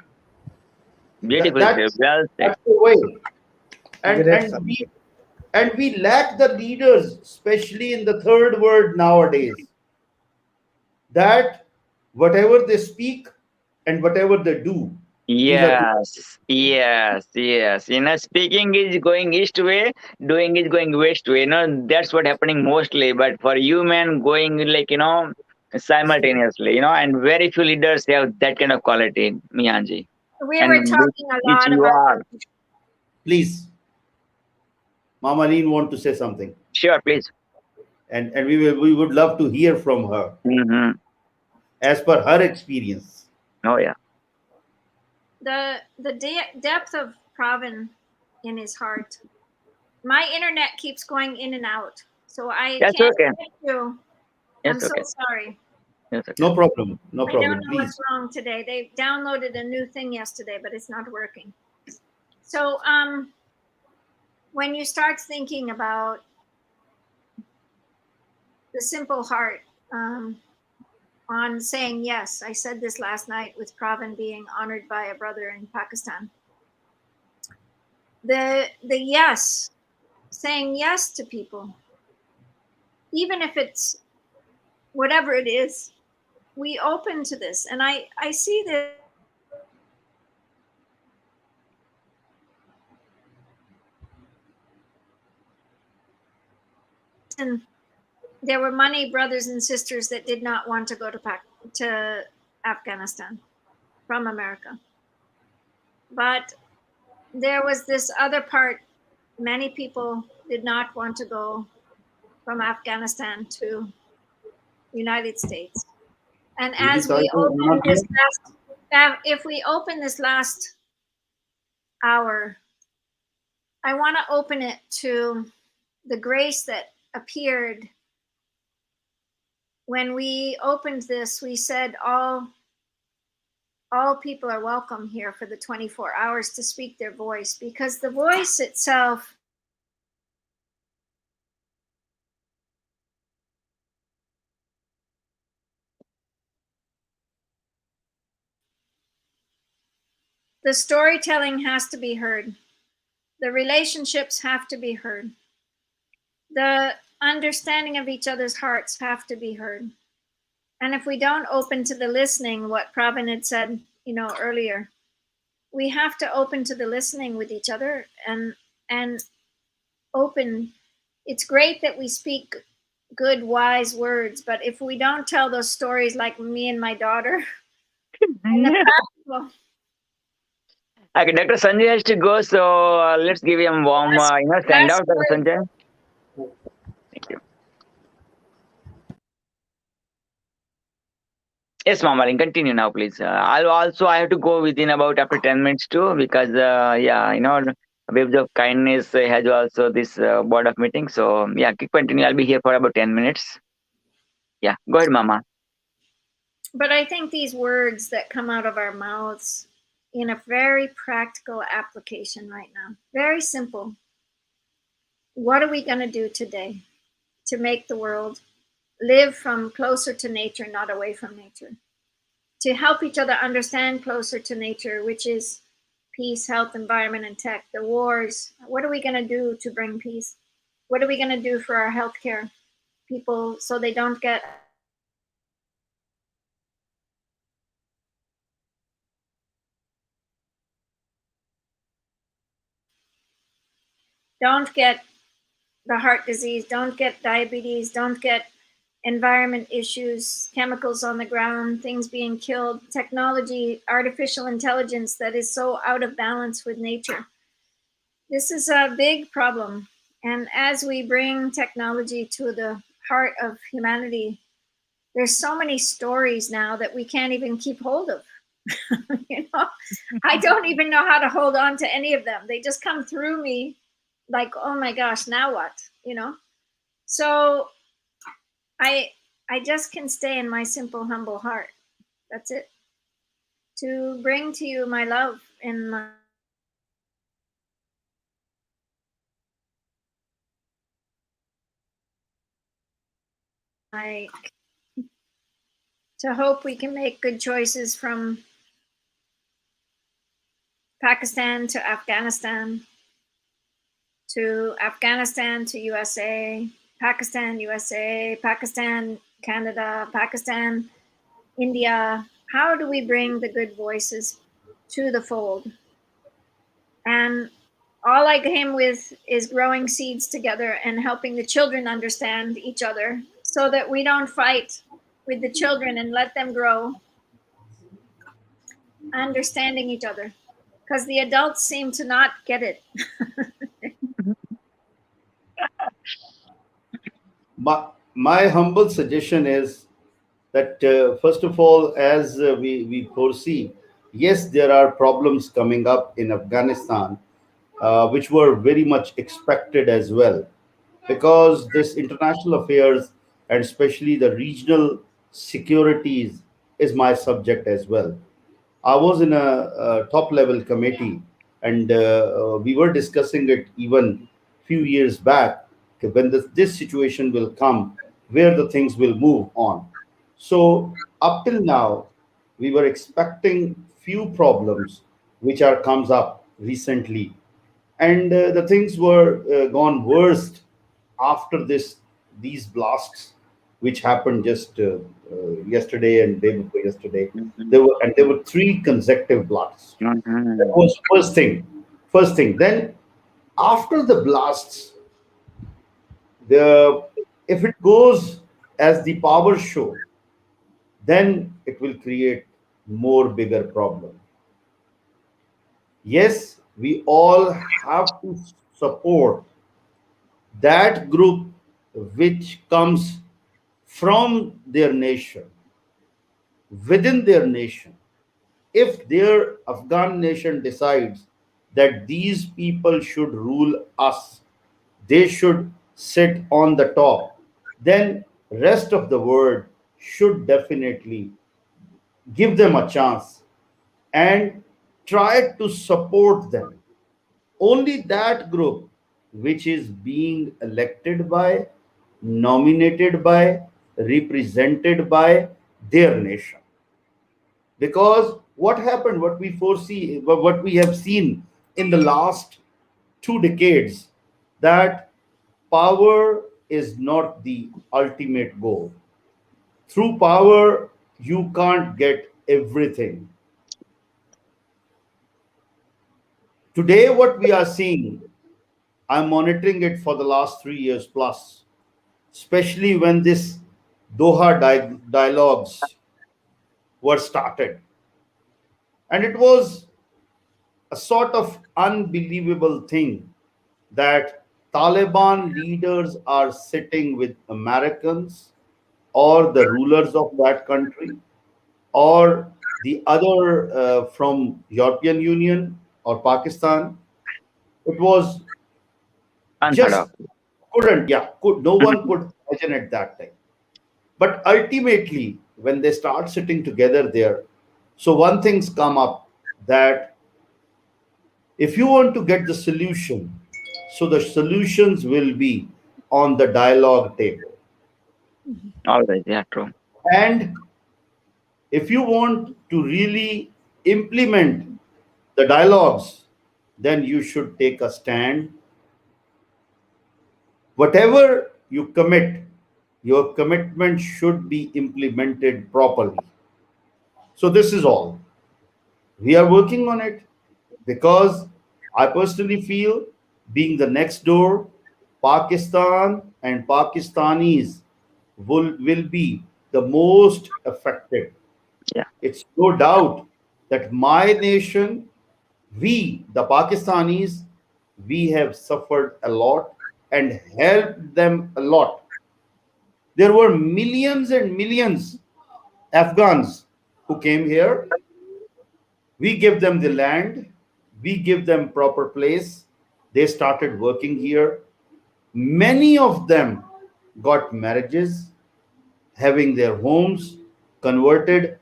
That, Beautiful, sir. that's Well said. that's the way. And Great and subject. we lack the leaders, especially in the third world nowadays, that whatever they speak and whatever they do, these are two. Yes, yes, yes. Speaking is going east way, doing is going west way. That's what happening mostly. But for you, man, going like simultaneously. And very few leaders have that kind of quality, Miyanji. We were And talking a which lot you about are. Please, Mama Neen want to say something, Sure, please. and we would love to hear from her Mm-hmm. as per her experience. Oh yeah, the depth of Pravin in his heart. My internet keeps going in and out, so I that's can't okay. get you. I'm That's so okay. sorry. That's okay. No problem, no I don't problem. know what's Please. wrong today. They downloaded a new thing yesterday, but it's not working. So when you start thinking about the simple heart, on saying yes, I said this last night with Pravin being honored by a brother in Pakistan. The yes, saying yes to people, even if it's whatever it is, we open to this. And I see this. And there were many brothers and sisters that did not want to go to Afghanistan from America. But there was this other part. Many people did not want to go from Afghanistan to United States. And Really as sorry we to open interrupt this you. if we open this last hour, I want to open it to the grace that appeared when we opened this. We said all people are welcome here for the 24 hours to speak their voice, because the voice itself, the storytelling has to be heard, the relationships have to be heard, the understanding of each other's hearts have to be heard. And if we don't open to the listening, what Pravin had said, earlier, we have to open to the listening with each other and open. It's great that we speak good, wise words, but if we don't tell those stories like me and my daughter and the practical, Okay, Dr. Sanjay has to go, so let's give him warm, last, stand last out, Dr. word. Sanjay. Thank you. Yes, Mamaling, continue now, please. I have to go within about after 10 minutes too, because Waves of Kindness has also this board of meeting. So yeah, keep continue. I'll be here for about 10 minutes. Yeah, go ahead, Mama. But I think these words that come out of our mouths in a very practical application right now, very simple. What are we going to do today to make the world live from closer to nature, not away from nature? To help each other understand closer to nature, which is peace, health, environment, and tech, the wars. What are we going to do to bring peace? What are we going to do for our healthcare people so they don't get the heart disease, don't get diabetes, don't get environment issues, chemicals on the ground, things being killed, technology, artificial intelligence that is so out of balance with nature. This is a big problem. And as we bring technology to the heart of humanity, there's so many stories now that we can't even keep hold of. I don't even know how to hold on to any of them. They just come through me like, oh my gosh, now what? So I just can stay in my simple, humble heart. That's it. To bring to you my love and my like to hope we can make good choices from Pakistan to Afghanistan to USA, Pakistan, USA, Pakistan, Canada, Pakistan, India. How do we bring the good voices to the fold? And all I came with is growing seeds together and helping the children understand each other so that we don't fight with the children and let them grow understanding each other. Because the adults seem to not get it. My humble suggestion is that first of all, as we foresee, yes, there are problems coming up in Afghanistan, which were very much expected as well, because this international affairs and especially the regional securities is my subject as well. I was in a top level committee, and we were discussing it even few years back, when this situation will come, where the things will move on. So up till now, we were expecting few problems which are comes up recently, and the things were gone worst after these blasts which happened just yesterday and day before yesterday. There were three consecutive blasts. That Mhm. was first thing. Then after the blasts, the if it goes as the power show, then it will create more bigger problem. Yes, we all have to support that group which comes from their nation, within their nation. If their Afghan nation decides that these people should rule us, they should sit on the top, then rest of the world should definitely give them a chance and try to support them. Only that group which is being elected by, nominated by, represented by their nation. Because what happened, what we foresee, what we have seen in the last 2 decades, that power is not the ultimate goal. Through power, you can't get everything. Today, what we are seeing, I'm monitoring it for the last 3 years plus, especially when this Doha dialogues were started. And it was a sort of unbelievable thing that Taliban leaders are sitting with Americans or the rulers of that country or the other from European Union or Pakistan. It was Unheard of. just no one could imagine at that time. But ultimately, when they start sitting together there, so one thing's come up, that if you want to get the solution, so the solutions will be on the dialogue table. Always, yeah, true. And if you want to really implement the dialogues, then you should take a stand. Whatever you commit, your commitment should be implemented properly. So, this is all. We are working on it, because I personally feel, being the next door, Pakistan and Pakistanis will be the most affected. Yeah. It's no doubt that my nation, we, the Pakistanis, we have suffered a lot and helped them a lot. There were millions and millions Afghans who came here. We give them the land, we give them proper place. They started working here. Many of them got marriages, having their homes converted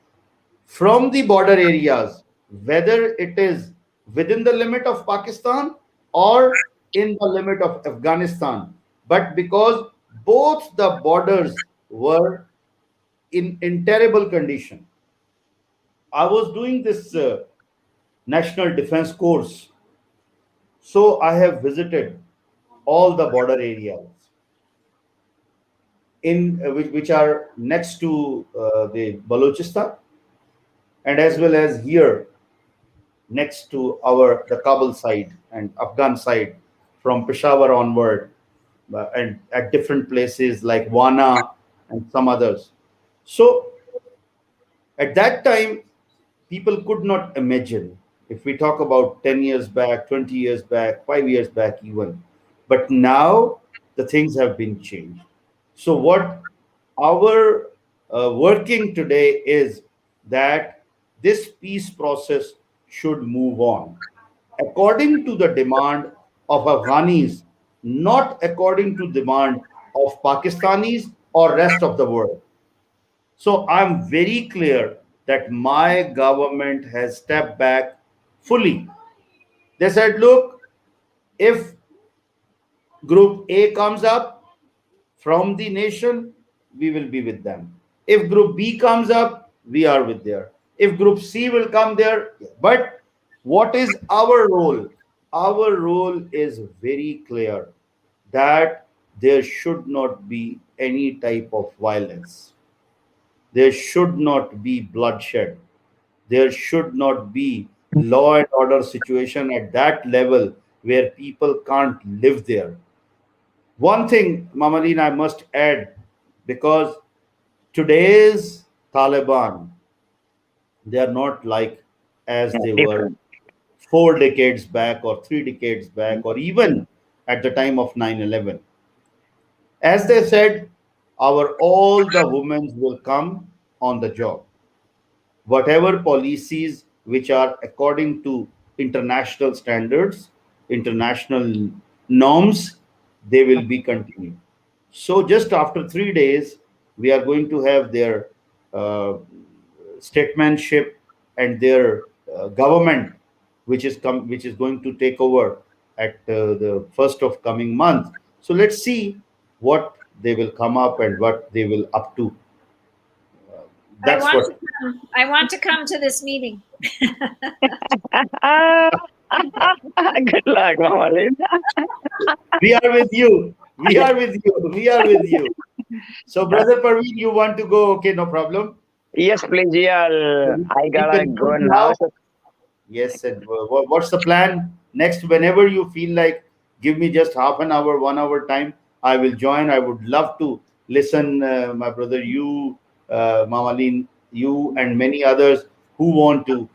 from the border areas, whether it is within the limit of Pakistan or in the limit of Afghanistan. But because both the borders were in terrible condition. I was doing this national defense course, so I have visited all the border areas in which are next to the Balochistan, and as well as here next to our the Kabul side and Afghan side, from Peshawar onward, and at different places like Wana and some others. So at that time, people could not imagine, if we talk about 10 years back, 20 years back, 5 years back even. But now the things have been changed. So what our working today is that this peace process should move on according to the demand of Afghanis, not according to demand of Pakistanis or rest of the world. So I'm very clear that my government has stepped back fully. They said, look, if group A comes up from the nation, we will be with them. If group B comes up, we are with there. If group C will come there, but what is our role? Our role is very clear, that there should not be any type of violence. There should not be bloodshed. There should not be law and order situation at that level where people can't live there. One thing, Mamadeen, I must add, because today's Taliban, they are not like as they were Different. 4 decades back or 3 decades back or even at the time of 9/11. As they said, our all the women will come on the job. Whatever policies which are according to international standards, international norms, they will be continued. So just after 3 days, we are going to have their uh, statesmanship and their government, which is going to take over at the first of coming month. So let's see what they will come up and what they will up to. I That's want what to come. I want to come to this meeting. Good luck, Mamalin. we are with you. We are with you. We are with you. So, brother Parveen, you want to go? Okay, no problem. Yes, please. Yeah, I We gotta go conclude now. now. Yes, and what's the plan next? Whenever you feel like, give me just half an hour, 1 hour time. I will join. I would love to listen, my brother, you, Mamalin, you, and many others who want to.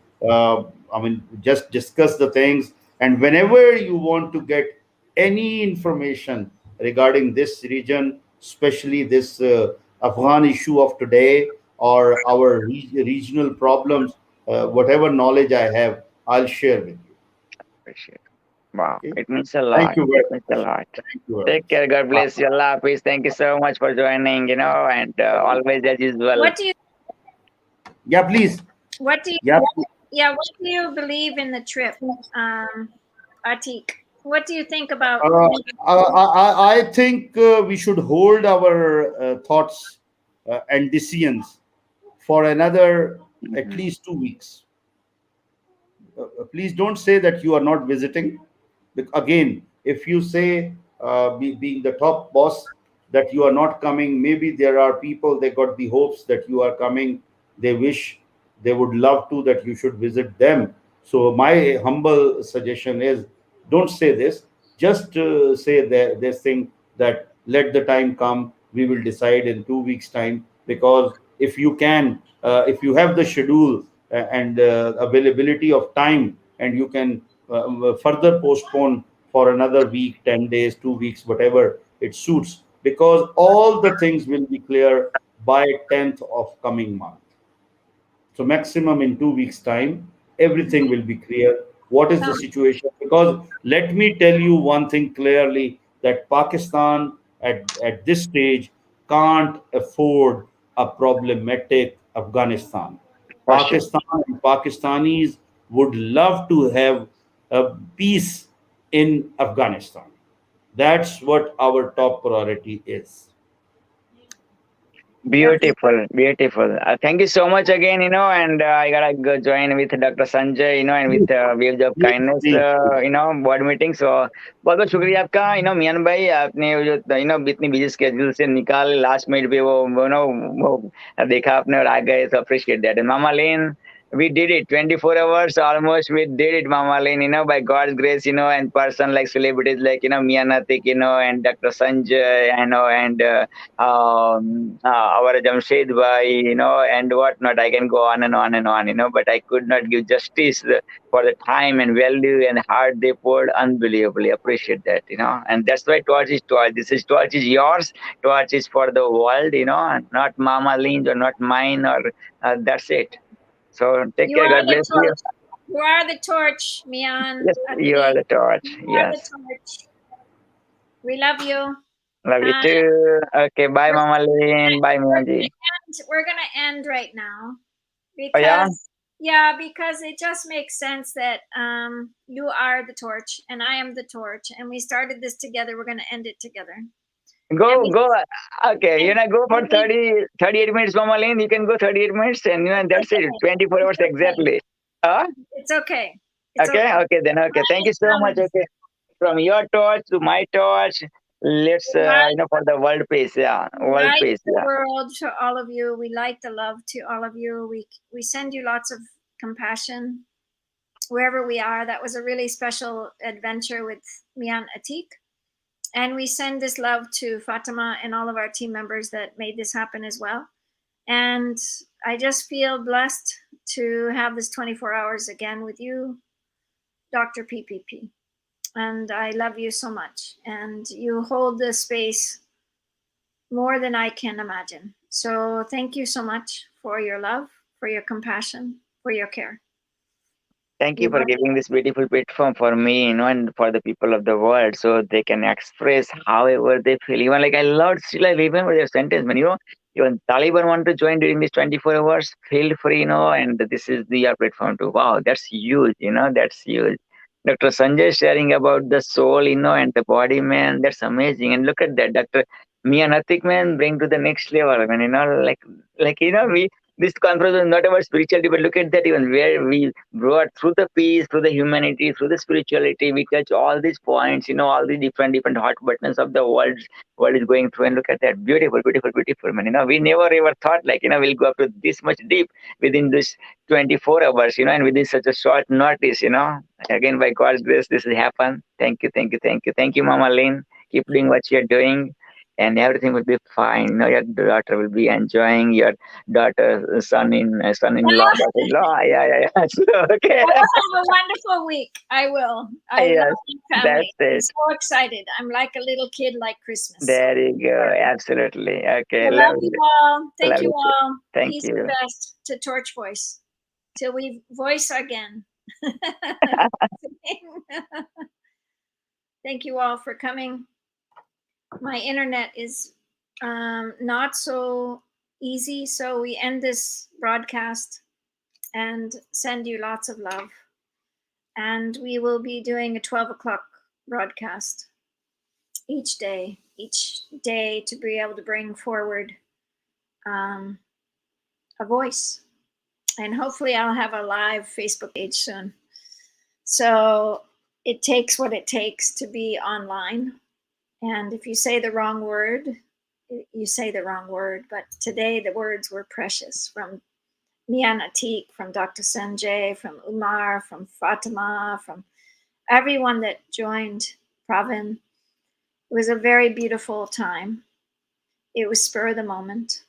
Just discuss the things. And whenever you want to get any information regarding this region, especially this Afghan issue of today or our regional problems, whatever knowledge I have, I'll share with you. Appreciate. Wow, Okay. it means a Thank lot. you It very means a much. lot. Thank you very Take much. care. God bless you. Allah Hafiz. Thank you so much for joining. And always as usual. What do you? Yeah, please. What do you? Yeah. Yeah. What do you believe in the trip, Atik? What do you think about? I think we should hold our thoughts and decisions for another at Mhm. least 2 weeks. Please don't say that you are not visiting. Again, if you say, being the top boss, that you are not coming, maybe there are people, they got the hopes that you are coming. They wish, they would love to that you should visit them. So my humble suggestion is, don't say this. Just say this thing, that let the time come. We will decide in 2 weeks' time. Because if you can, if you have the schedule and availability of time, and you can further postpone for another week, 10 days, 2 weeks, whatever it suits, because all the things will be clear by 10th of coming month. So maximum in 2 weeks time, everything will be clear. What is the situation? Because let me tell you one thing clearly, that Pakistan at this stage can't afford a problematic Afghanistan. For sure. Pakistan and Pakistanis would love to have a peace in Afghanistan. That's what our top priority is. Beautiful, beautiful. Thank you so much again, and I gotta go join with Dr. Sanjay, and with Waves of Please, Kindness, please. board meeting. So बहुत बहुत शुक्रिया आपका, मियान भाई, आपने जो इतनी busy schedule से निकाल लास्ट मिनट पे वो देखा आपने और आ गए, so appreciate that. And Mama Lynn, we did it 24 hours almost. We did it, Mama Lynn, by God's grace, and person like celebrities like Mianatik, and Dr. Sanjay, and our Jamshed Bhai, and whatnot. I can go on and on and on, but I could not give justice for the time and value and heart they poured. Unbelievably appreciate that, and that's why torch is torch. Torch is yours. Torch is for the world, and not Mama Lynn's or not mine, or that's it. So take You care. are God the bless you. torch. You are the torch, Mian. Yes, you are the torch. You are the Yes. torch. We love you. Love you Uh, too. Okay. Bye, we're Mama Lynn. Bye, we're Miaji. we're gonna end right now Oh, yeah? because it just makes sense that you are the torch and I am the torch, and we started this together. We're gonna end it together. And Go, we, go. Okay, go for and we- 38 minutes, Mama Lynn. You can go 38 minutes, and that's it. 24 hours It's okay. exactly. Huh? It's okay. It's Okay, okay. okay, then. Okay. Thank you so much. Okay. From your torch to my torch, let's, for the world peace. Yeah. World Light peace. the Yeah. world to all of you. We light the love to all of you. We send you lots of compassion wherever we are. That was a really special adventure with Mian Atik. And we send this love to Fatima and all of our team members that made this happen as well. And I just feel blessed to have this 24 hours again with you, Dr. PPP. And I love you so much. And you hold the space more than I can imagine. So thank you so much for your love, for your compassion, for your care. Thank We you for love you. giving this beautiful platform for me, and for the people of the world, so they can express however they feel. Even like I loved, still I remember your sentence when even Taliban want to join during these 24 hours, feel free, and this is the platform too. Wow, that's huge, that's huge. Dr. Sanjay sharing about the soul, and the body, man, that's amazing. And look at that, Dr. Mia Natik, man, bring to the next level. I mean, we this conference was not about spirituality, but look at that, even where we brought through the peace, through the humanity, through the spirituality, we touch all these points, all the different hot buttons of the world is going through. And look at that, beautiful, beautiful, beautiful, man. We never ever thought like, we'll go up to this much deep within this 24 hours, and within such a short notice, Again, by God's grace, this has happened. Thank you, thank you, thank you. Thank you, Mama Lynn. Keep doing what you're doing, and everything will be fine. Your daughter will be enjoying, your daughter, son-in-law, daughter-in-law. Yeah. So, okay. I will have a wonderful week. I will. I Yes, love my family. that's I'm it. so excited. I'm like a little kid, like Christmas. There you go. Absolutely. Okay. I love you all. Thank Love you you too. all. Thank Peace you. and best to Torch Voice till we voice again. Thank you all for coming. My internet is not so easy, so we end this broadcast and send you lots of love. And we will be doing a 12 o'clock broadcast each day to be able to bring forward a voice. And hopefully I'll have a live Facebook page soon. So it takes what it takes to be online. And if you say the wrong word, you say the wrong word. But today the words were precious, from Mian Atik, from Dr. Sanjay, from Umar, from Fatima, from everyone that joined Pravin. It was a very beautiful time. It was spur of the moment.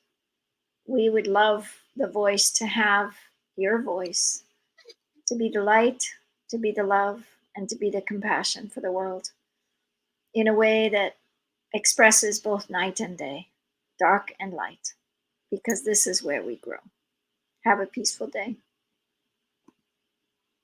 We would love the voice to have your voice, to be the light, to be the love, and to be the compassion for the world in a way that expresses both night and day, dark and light, because this is where we grow. Have a peaceful day.